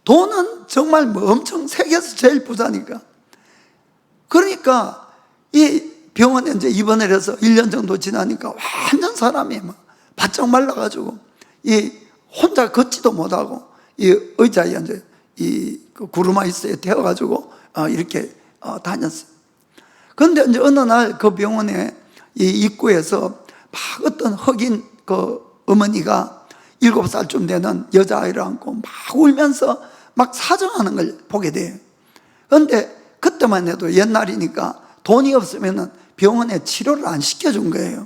돈은 정말 뭐 엄청 세계에서 제일 부자니까. 그러니까 이 병원에 이제 입원을 해서 1년 정도 지나니까 완전 사람이 막 바짝 말라가지고 이 혼자 걷지도 못하고 이 의자에 이제 그 구르마이스에 태워가지고 이렇게 다녔어요. 그런데 이제 어느 날 그 병원에 이 입구에서 막 어떤 흑인 그 어머니가 7살쯤 되는 여자아이를 안고 막 울면서 막 사정하는 걸 보게 돼요. 그런데 그때만 해도 옛날이니까 돈이 없으면 병원에 치료를 안 시켜준 거예요.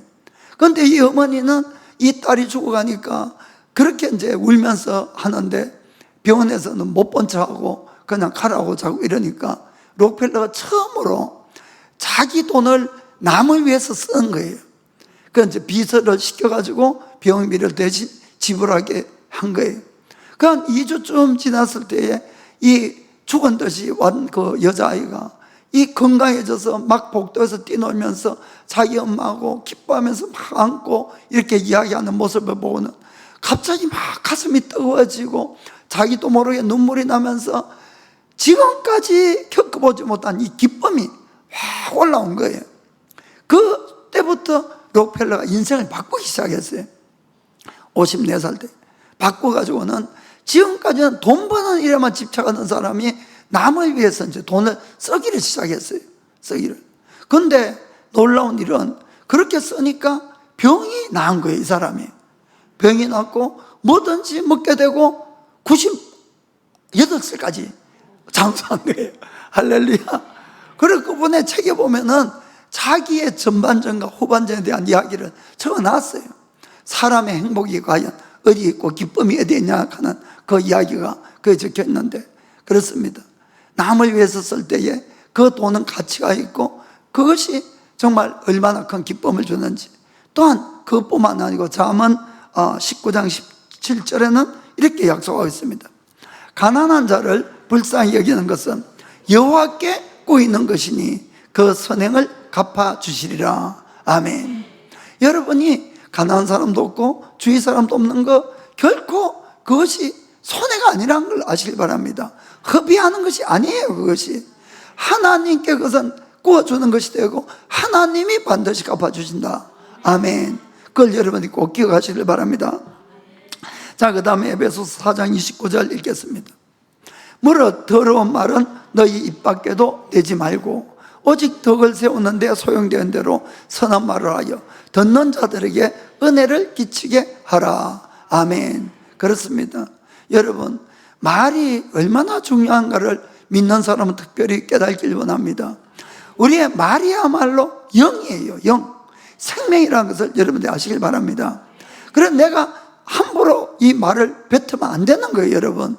그런데 이 어머니는 이 딸이 죽어가니까 그렇게 이제 울면서 하는데 병원에서는 못 본 척하고 그냥 가라고 자고 이러니까 록펠러가 처음으로 자기 돈을 남을 위해서 쓴 거예요. 그 이제 비서를 시켜가지고 병원비를 대신 지불하게 한 거예요. 그러니까 2주쯤 지났을 때에 이 죽은 듯이 완 그 여자아이가 이 건강해져서 막 복도에서 뛰놀면서 자기 엄마하고 기뻐하면서 막 안고 이렇게 이야기하는 모습을 보고는 갑자기 막 가슴이 뜨거워지고 자기도 모르게 눈물이 나면서 지금까지 겪어보지 못한 이 기쁨이 확 올라온 거예요. 그때부터 록펠러가 인생을 바꾸기 시작했어요. 54살 때 바꿔가지고는 지금까지는 돈 버는 일에만 집착하는 사람이 남을 위해서 이제 돈을 쓰기를 시작했어요. 쓰기를. 그런데 놀라운 일은 그렇게 쓰니까 병이 나은 거예요. 이 사람이 병이 났고 뭐든지 먹게 되고 98살까지 장수한 거예요. 할렐루야. 그리고 그분의 책에 보면은 자기의 전반전과 후반전에 대한 이야기를 적어놨어요. 사람의 행복이 과연 어디 있고 기쁨이 어디 있냐 하는 그 이야기가 거기에 적혀 있는데 그렇습니다. 남을 위해서 쓸 때에 그 돈은 가치가 있고 그것이 정말 얼마나 큰 기쁨을 주는지. 또한 그것뿐만 아니고 잠언 19장 17절에는 이렇게 약속하고 있습니다. 가난한 자를 불쌍히 여기는 것은 여호와께 꼬이는 것이니 그 선행을 갚아주시리라. 아멘. 여러분이 가난한 사람도 없고 주위 사람도 없는 거 결코 그것이 손해가 아니라는 걸 아시길 바랍니다. 허비하는 것이 아니에요. 그것이 하나님께 그것은 구워주는 것이 되고 하나님이 반드시 갚아주신다. 아멘. 그걸 여러분이 꼭 기억하시길 바랍니다. 자, 그 다음에 에베소서 4장 29절 읽겠습니다. 무릇 더러운 말은 너희 입 밖에도 내지 말고 오직 덕을 세우는 데 소용되는 대로 선한 말을 하여 듣는 자들에게 은혜를 끼치게 하라. 아멘. 그렇습니다. 여러분, 말이 얼마나 중요한가를 믿는 사람은 특별히 깨닫길 원합니다. 우리의 말이야말로 영이에요. 영. 생명이라는 것을 여러분들이 아시길 바랍니다. 그래서 내가 함부로 이 말을 뱉으면 안 되는 거예요. 여러분,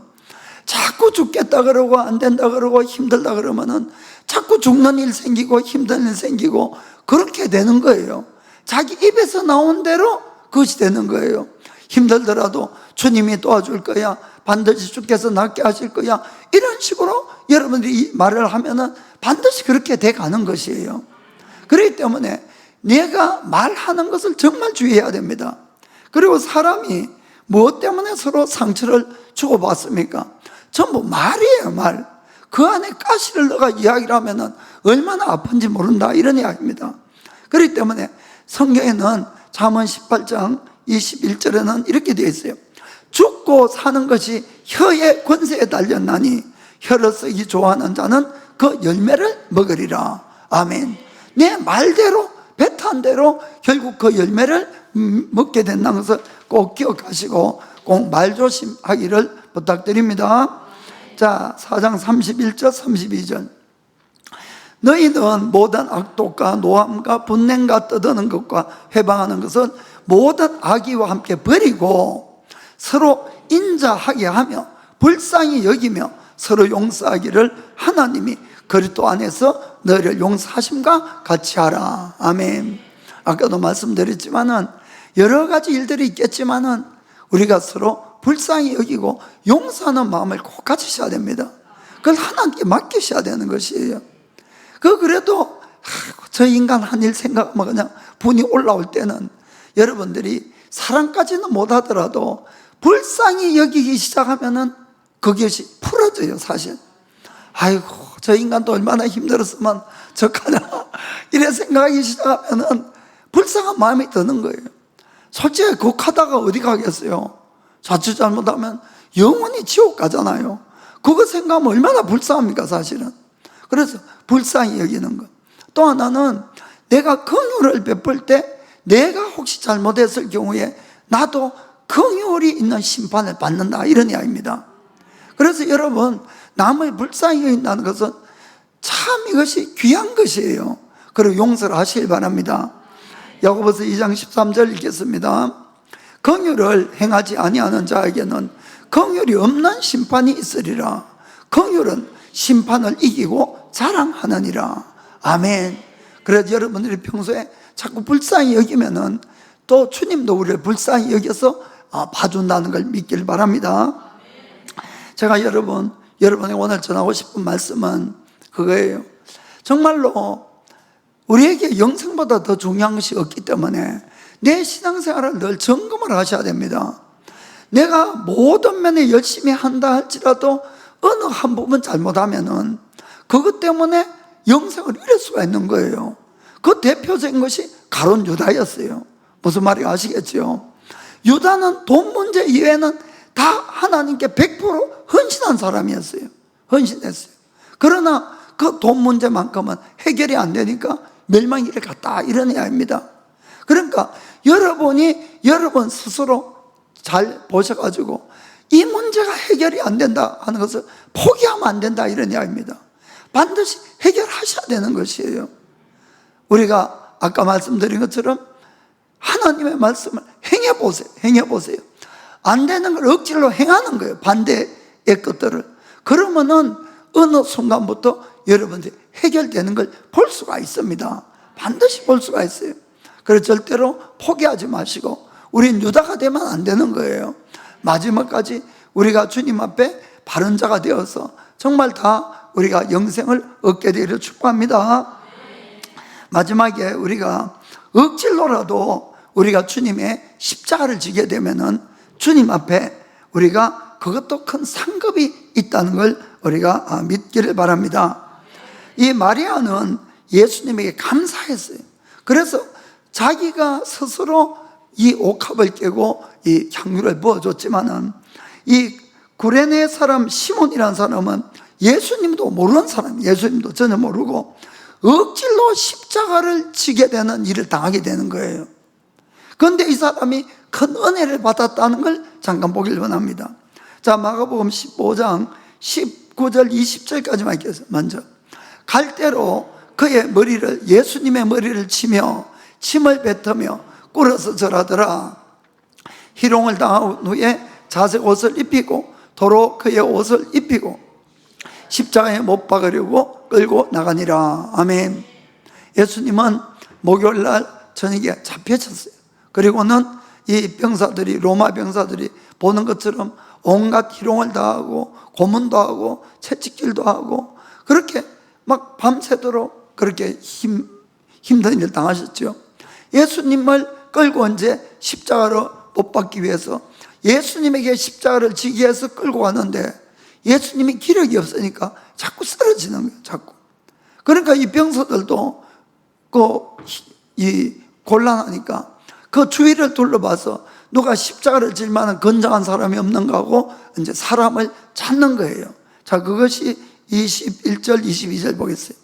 자꾸 죽겠다 그러고 안 된다 그러고 힘들다 그러면은 자꾸 죽는 일 생기고 힘든 일 생기고 그렇게 되는 거예요. 자기 입에서 나온 대로 그것이 되는 거예요. 힘들더라도 주님이 도와줄 거야, 반드시 주께서 낫게 하실 거야, 이런 식으로 여러분들이 이 말을 하면은 반드시 그렇게 돼 가는 것이에요. 그렇기 때문에 내가 말하는 것을 정말 주의해야 됩니다. 그리고 사람이 무엇 때문에 서로 상처를 주고받습니까? 전부 말이에요. 말. 그 안에 가시를 넣어가 이야기를 하면은 얼마나 아픈지 모른다, 이런 이야기입니다. 그렇기 때문에 성경에는 잠언 18장 21절에는 이렇게 되어 있어요. 죽고 사는 것이 혀의 권세에 달렸나니 혀를 쓰기 좋아하는 자는 그 열매를 먹으리라. 아멘. 내 말대로 배탄 대로 결국 그 열매를 먹게 된다는 것을 꼭 기억하시고 꼭 말조심하기를 부탁드립니다. 자, 4장 31절 32절. 너희는 모든 악독과 노함과 분냉과 떠드는 것과 회방하는 것은 모든 악의와 함께 버리고 서로 인자하게 하며 불쌍히 여기며 서로 용서하기를 하나님이 그리스도 안에서 너희를 용서하심과 같이 하라. 아멘. 아까도 말씀드렸지만은 여러 가지 일들이 있겠지만은 우리가 서로 불쌍히 여기고 용서하는 마음을 꼭 가지셔야 됩니다. 그걸 하나님께 맡기셔야 되는 것이에요. 그래도 저 인간 한 일 생각하면 그냥 분이 올라올 때는 여러분들이 사랑까지는 못하더라도 불쌍히 여기기 시작하면은 그것이 풀어져요. 사실 아이고 저 인간도 얼마나 힘들었으면 저까냐 이래 생각하기 시작하면은 불쌍한 마음이 드는 거예요. 솔직히 그거 어디 가겠어요? 자칫 잘못하면 영원히 지옥 가잖아요. 그거 생각하면 얼마나 불쌍합니까, 사실은. 그래서 불쌍히 여기는 것. 또 하나는 내가 긍휼을 베풀 때 내가 혹시 잘못했을 경우에 나도 긍휼이 있는 심판을 받는다, 이런 이야기입니다. 그래서 여러분, 남을 불쌍히 여긴다는 것은 참 이것이 귀한 것이에요. 그리고 용서를 하시길 바랍니다. 야고보서 2장 13절 읽겠습니다. 긍휼을 행하지 아니하는 자에게는 긍휼이 없는 심판이 있으리라. 긍휼은 심판을 이기고 자랑하느니라. 아멘. 그래서 여러분들이 평소에 자꾸 불쌍히 여기면은 또 주님도 우리를 불쌍히 여겨서 봐준다는 걸 믿길 바랍니다. 제가 여러분에게 오늘 전하고 싶은 말씀은 그거예요. 정말로 우리에게 영생보다 더 중요한 것이 없기 때문에 내 신앙생활을 늘 점검을 하셔야 됩니다. 내가 모든 면에 열심히 한다 할지라도 어느 한 부분 잘못하면은 그것 때문에 영생을 잃을 수가 있는 거예요. 그 대표적인 것이 가룟 유다였어요. 무슨 말인지 아시겠죠? 유다는 돈 문제 이외에는 다 하나님께 100% 헌신한 사람이었어요. 헌신했어요. 그러나 그 돈 문제만큼은 해결이 안 되니까 멸망의 길을 갔다, 이런 이야기입니다. 그러니까 여러분 스스로 잘 보셔가지고 이 문제가 해결이 안 된다 하는 것을 포기하면 안 된다, 이런 이야기입니다. 반드시 해결하셔야 되는 것이에요. 우리가 아까 말씀드린 것처럼 하나님의 말씀을 행해보세요. 안 되는 걸 억지로 행하는 거예요. 반대의 것들을. 그러면은 어느 순간부터 여러분들이 해결되는 걸 볼 수가 있습니다. 반드시 볼 수가 있어요. 그래서 절대로 포기하지 마시고 우린 유다가 되면 안 되는 거예요. 마지막까지 우리가 주님 앞에 바른 자가 되어서 정말 다 우리가 영생을 얻게 되기를 축복합니다. 마지막에 우리가 억지로라도 우리가 주님의 십자가를 지게 되면은 주님 앞에 우리가 그것도 큰 상급이 있다는 걸 우리가 믿기를 바랍니다. 이 마리아는 예수님에게 감사했어요. 그래서 자기가 스스로 이 옥합을 깨고 이 향유를 부어줬지만은 이 구레네 사람 시몬이라는 사람은 예수님도 모르는 사람이에요. 예수님도 전혀 모르고 억지로 십자가를 지게 되는 일을 당하게 되는 거예요. 그런데 이 사람이 큰 은혜를 받았다는 걸 잠깐 보길 원합니다. 자, 마가복음 15장 19절 20절까지만 읽겠습니다. 먼저 갈대로 그의 머리를, 예수님의 머리를 치며 침을 뱉으며 꿇어서 절하더라. 희롱을 당한 후에 자색 옷을 입히고 도로 그의 옷을 입히고 십자가에 못 박으려고 끌고 나가니라. 아멘. 예수님은 목요일 날 저녁에 잡혀졌어요. 그리고는 이 병사들이, 로마 병사들이 보는 것처럼 온갖 희롱을 당하고 고문도 하고 채찍질도 하고 그렇게 막 밤새도록 그렇게 힘든 일을 당하셨죠. 예수님을 끌고 이제 십자가로 못 박기 위해서 예수님에게 십자가를 지기 위해서 끌고 왔는데 예수님이 기력이 없으니까 자꾸 쓰러지는 거예요. 자꾸. 그러니까 이 병사들도 이 곤란하니까 그 주위를 둘러봐서 누가 십자가를 질 만한 건장한 사람이 없는가 하고 이제 사람을 찾는 거예요. 자, 그것이 21절 22절 보겠어요.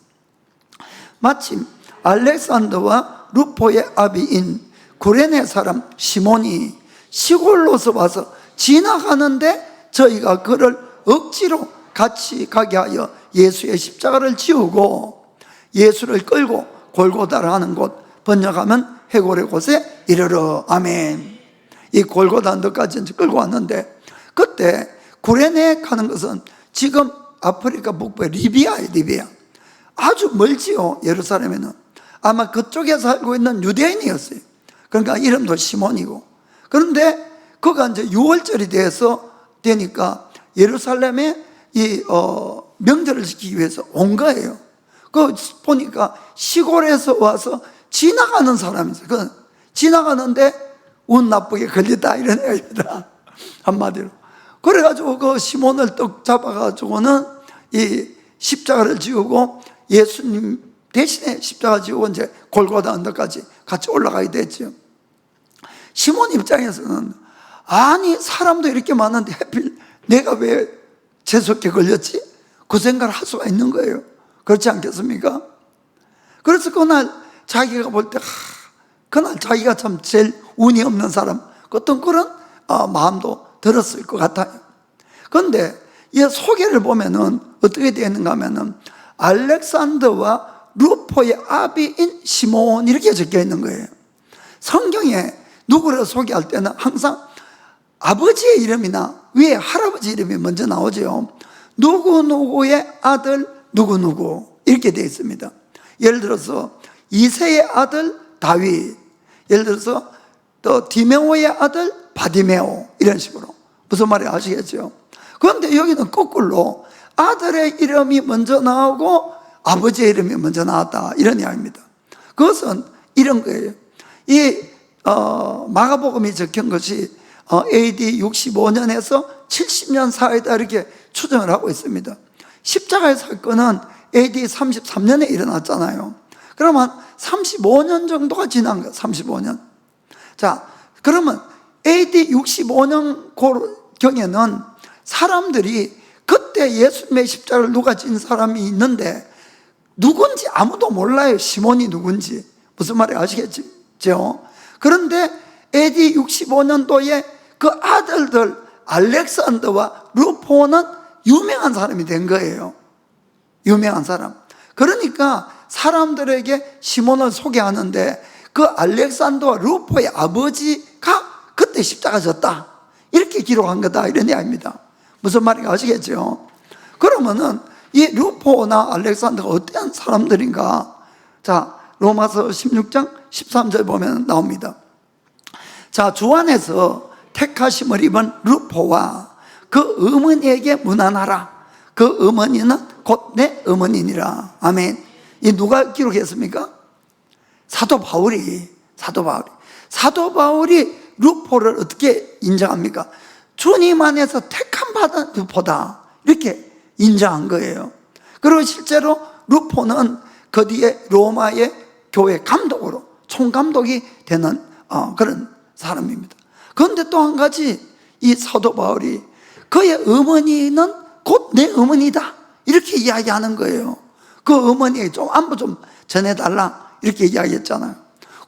마침 알렉산더와 루포의 아비인 구레네 사람 시몬이 시골로서 와서 지나가는데 저희가 그를 억지로 같이 가게 하여 예수의 십자가를 지우고 예수를 끌고 골고다라 하는 곳, 번역하면 해골의 곳에 이르러. 아멘. 이 골고다 언덕까지 끌고 왔는데 그때 구레네 가는 것은 지금 아프리카 북부의 리비아예요. 리비아. 아주 멀지요. 예루살렘에는. 아마 그쪽에 살고 있는 유대인이었어요. 그러니까 이름도 시몬이고. 그런데 그가 이제 6월절이 되니까 예루살렘에 이 명절을 지키기 위해서 온 거예요. 그 보니까 시골에서 와서 지나가는 사람이었어요. 그 지나가는데 운 나쁘게 걸렸다, 이런 얘기입니다. 한마디로. 그래가지고 그 시몬을 떡 잡아가지고는 이 십자가를 지우고 예수님 대신에 십자가 지고 이제 골고다 언덕까지 같이 올라가게 됐죠. 시몬 입장에서는 아니 사람도 이렇게 많은데 하필 내가 왜 재수없게 걸렸지? 그 생각을 할 수가 있는 거예요. 그렇지 않겠습니까? 그래서 그날 자기가 볼 때 그날 자기가 참 제일 운이 없는 사람, 어떤 그런 마음도 들었을 것 같아요. 그런데 이 소개를 보면은 어떻게 되어 있는가 하면은 알렉산더와 루포의 아비인 시몬 이렇게 적혀 있는 거예요. 성경에 누구를 소개할 때는 항상 아버지의 이름이나 위에 할아버지 이름이 먼저 나오죠. 누구누구의 아들 누구누구 이렇게 되어 있습니다. 예를 들어서 이새의 아들 다윗, 예를 들어서 또 디메오의 아들 바디메오 이런 식으로. 무슨 말인지 아시겠죠? 그런데 여기는 거꾸로 아들의 이름이 먼저 나오고 아버지의 이름이 먼저 나왔다 이런 이야기입니다. 그것은 이런 거예요. 이 마가복음이 적힌 것이 AD 65년에서 70년 사이다 이렇게 추정을 하고 있습니다. 십자가의 사건은 AD 33년에 일어났잖아요. 그러면 35년 정도가 지난 거예요. 35년. 자, 그러면 AD 65년 경에는 사람들이 그때 예수님의 십자가를 누가 진 사람이 있는데 누군지 아무도 몰라요. 시몬이 누군지. 무슨 말인지 아시겠죠? 그런데 AD 65년도에 그 아들들 알렉산더와 루포는 유명한 사람이 된 거예요. 유명한 사람. 그러니까 사람들에게 시몬을 소개하는데 그 알렉산더와 루포의 아버지가 그때 십자가 졌다 이렇게 기록한 거다 이런 이야기입니다. 무슨 말인지 아시겠죠? 그러면은 이 루포나 알렉산더가 어떠한 사람들인가? 자, 로마서 16장 13절 보면 나옵니다. 자, 주 안에서 택하심을 입은 루포와 그 어머니에게 문안하라. 그 어머니는 곧 내 어머니니라. 아멘. 이 누가 기록했습니까? 사도 바울이 루포를 어떻게 인정합니까? 주님 안에서 택함 받은 루포다 이렇게 인정한 거예요. 그리고 실제로 루포는 그 뒤에 로마의 교회 감독으로 총감독이 되는 그런 사람입니다. 그런데 또 한 가지 이 사도 바울이 그의 어머니는 곧 내 어머니다 이렇게 이야기하는 거예요. 그 어머니에게 좀 안부 좀 전해달라 이렇게 이야기했잖아요.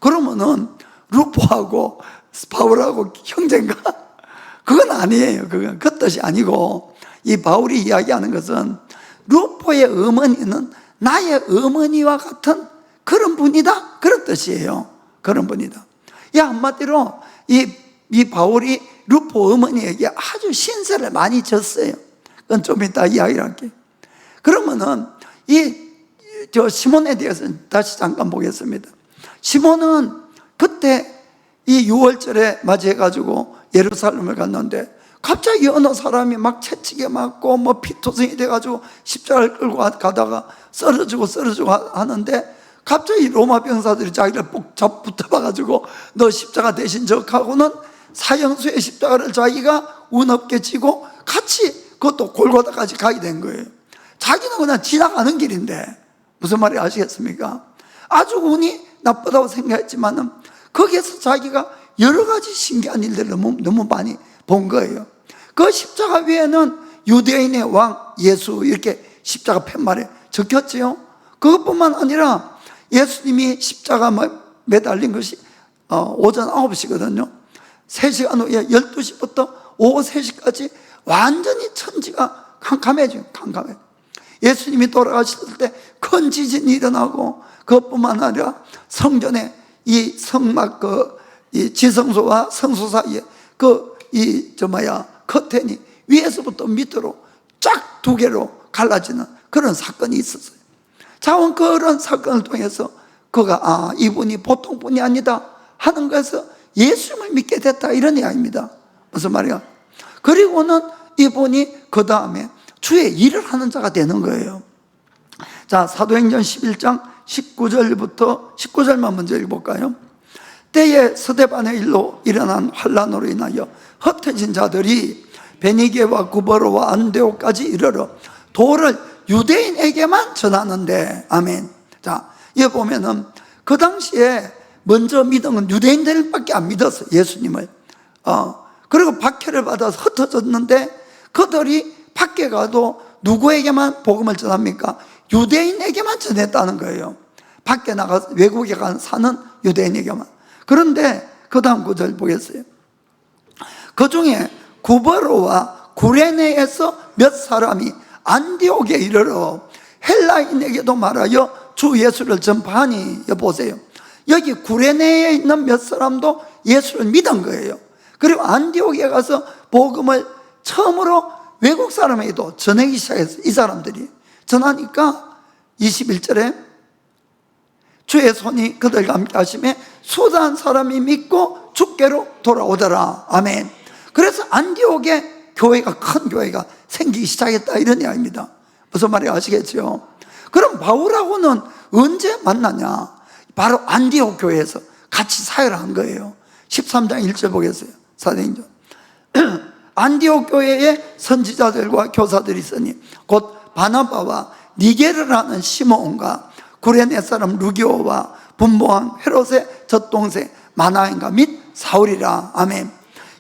그러면은 루포하고 바울하고 형제인가? 그건 아니에요. 그건 그 뜻이 아니고 이 바울이 이야기하는 것은 루포의 어머니는 나의 어머니와 같은 그런 분이다 그런 뜻이에요. 그런 분이다. 이 한마디로 이 바울이 루포 어머니에게 아주 신세를 많이 졌어요. 그건 좀 이따 이야기를 할게요. 그러면은 저 시몬에 대해서는 다시 잠깐 보겠습니다. 시몬은 그때 이 6월절에 맞이해가지고 예루살렘을 갔는데 갑자기 어느 사람이 막 채찍에 맞고 뭐 피투성이 돼가지고 십자가를 끌고 가다가 쓰러지고 하는데 갑자기 로마 병사들이 자기를 꼭 붙어봐가지고 너 십자가 대신 적하고는 사형수의 십자가를 자기가 운 없게 지고 같이 그것도 골고다까지 가게 된 거예요. 자기는 그냥 지나가는 길인데 무슨 말인지 아시겠습니까? 아주 운이 나쁘다고 생각했지만은 거기에서 자기가 여러 가지 신기한 일들을 너무 많이 본 거예요. 그 십자가 위에는 유대인의 왕 예수 이렇게 십자가 팻말에 적혔지요. 그것뿐만 아니라 예수님이 십자가 매달린 것이 오전 9시거든요 3시간 후에 12시부터 오후 3시까지 완전히 천지가 캄캄해져요. 예수님이 돌아가실 때 큰 지진이 일어나고 그것뿐만 아니라 성전에 이 성막 이 지성소와 성소 사이에 커튼이 위에서부터 밑으로 쫙 두 개로 갈라지는 그런 사건이 있었어요. 자원 그런 사건을 통해서 그가 이분이 보통 분이 아니다 하는 것에서 예수님을 믿게 됐다 이런 이야기입니다. 무슨 말이야? 그리고는 이분이 그 다음에 주의 일을 하는 자가 되는 거예요. 자, 사도행전 11장 19절만 먼저 읽어볼까요? 때에 스데반의 일로 일어난 환란으로 인하여 흩어진 자들이 베니게와 구버로와 안데오까지 이르러 도를 유대인에게만 전하는데 아멘. 자, 여기 보면은 그 당시에 먼저 믿은 건 유대인들밖에 안 믿었어요, 예수님을. 그리고 박해를 받아서 흩어졌는데 그들이 밖에 가도 누구에게만 복음을 전합니까? 유대인에게만 전했다는 거예요. 밖에 나가서 외국에 사는 유대인에게만. 그런데 그 다음 구절 보겠어요. 그 중에 구버로와 구레네에서 몇 사람이 안디옥에 이르러 헬라인에게도 말하여 주 예수를 전파하니. 보세요. 여기 구레네에 있는 몇 사람도 예수를 믿은 거예요. 그리고 안디옥에 가서 복음을 처음으로 외국 사람에게도 전하기 시작했어요. 이 사람들이 전하니까 21절에 주의 손이 그들과 함께 하심에 수단 사람이 믿고 주께로 돌아오더라. 아멘. 그래서 안디옥에 교회가, 큰 교회가 생기기 시작했다, 이런 이야기입니다. 무슨 말인지 아시겠죠? 그럼 바울하고는 언제 만나냐? 바로 안디옥 교회에서 같이 사역을 한 거예요. 13장 1절 보겠어요. 사도행전. 안디옥 교회에 선지자들과 교사들이 있으니 곧 바나바와 니게르라는 시몬과 구레네 사람 루기오와 분봉왕 헤롯의 젖동생 마나엔과 및 사울이라. 아멘.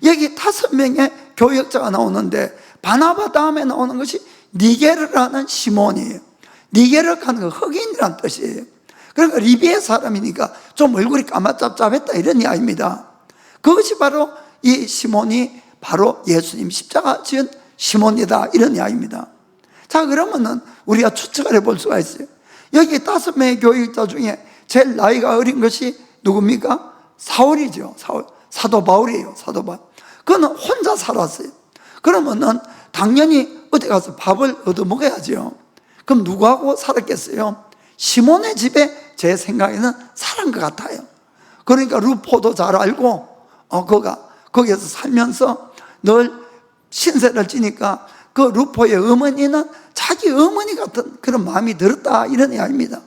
여기 5명의 교역자가 나오는데 바나바 다음에 나오는 것이 니게르라는 시몬이에요. 니게르 하는 거 흑인이란 뜻이에요. 그러니까 리비아 사람이니까 좀 얼굴이 까맣잡잡했다, 이런 이야기입니다. 그것이 바로 이 시몬이 바로 예수님 십자가 지은 시몬이다, 이런 이야기입니다. 자, 그러면은 우리가 추측을 해볼 수가 있어요. 여기 5명의 교역자 중에 제일 나이가 어린 것이 누굽니까? 사울이죠. 사도 바울이에요. 사도 바울. 그는 혼자 살았어요. 그러면은 당연히 어디 가서 밥을 얻어 먹어야죠. 그럼 누구하고 살았겠어요? 시몬의 집에 제 생각에는 살은 것 같아요. 그러니까 루포도 잘 알고 그가 거기에서 살면서 늘 신세를 지니까 그 루포의 어머니는 자기 어머니 같은 그런 마음이 들었다, 이런 이야기입니다.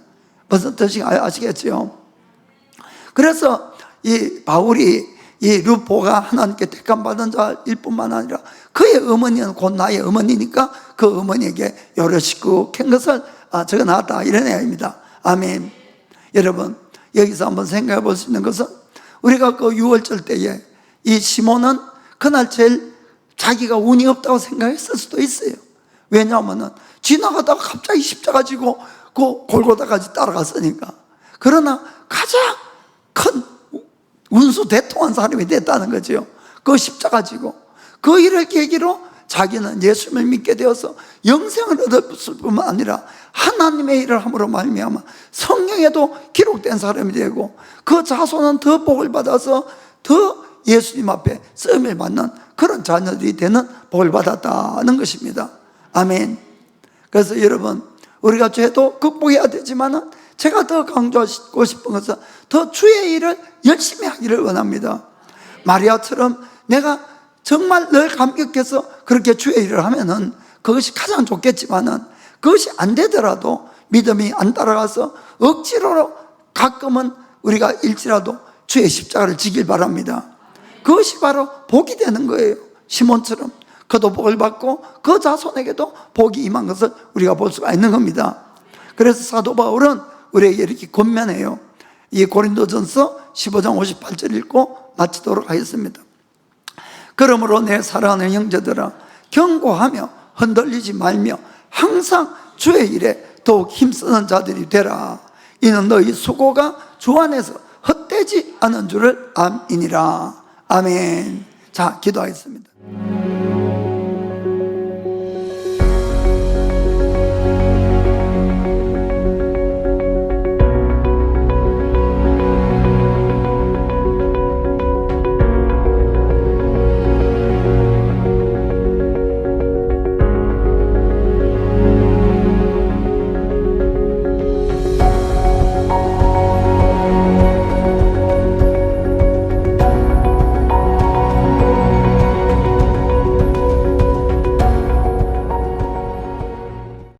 무슨 뜻인지 아시겠죠? 그래서 이 바울이 이 루포가 하나님께 택함받은 자일 뿐만 아니라 그의 어머니는 곧 나의 어머니니까 그 어머니에게 여러 식구 캔 것을 적어놨다, 이런 이야기입니다. 아멘. 여러분, 여기서 한번 생각해 볼 수 있는 것은 우리가 그 6월절 때에 이 시몬은 그날 제일 자기가 운이 없다고 생각했을 수도 있어요. 왜냐하면 지나가다가 갑자기 십자가 지고 그 골고다까지 따라갔으니까. 그러나 가장 큰 운수 대통한 사람이 됐다는 거죠. 그 십자가 지고 그 일을 계기로 자기는 예수님을 믿게 되어서 영생을 얻었을 뿐만 아니라 하나님의 일을 함으로 말미암아 성경에도 기록된 사람이 되고 그 자손은 더 복을 받아서 더 예수님 앞에 쓰임을 받는 그런 자녀들이 되는 복을 받았다는 것입니다. 아멘. 그래서 여러분, 우리가 죄도 극복해야 되지만 제가 더 강조하고 싶은 것은 더 주의 일을 열심히 하기를 원합니다. 마리아처럼 내가 정말 늘 감격해서 그렇게 주의 일을 하면은 그것이 가장 좋겠지만은 그것이 안 되더라도 믿음이 안 따라가서 억지로 가끔은 우리가 일지라도 주의 십자가를 지길 바랍니다. 그것이 바로 복이 되는 거예요. 시몬처럼 그도 복을 받고 그 자손에게도 복이 임한 것을 우리가 볼 수가 있는 겁니다. 그래서 사도 바울은 우리에게 이렇게 권면해요. 이 고린도전서 15장 58절 읽고 마치도록 하겠습니다. 그러므로 내 사랑하는 형제들아, 경고하며 흔들리지 말며 항상 주의 일에 더욱 힘쓰는 자들이 되라. 이는 너희 수고가 주 안에서 헛되지 않은 줄을 암이니라. 아멘. 자, 기도하겠습니다.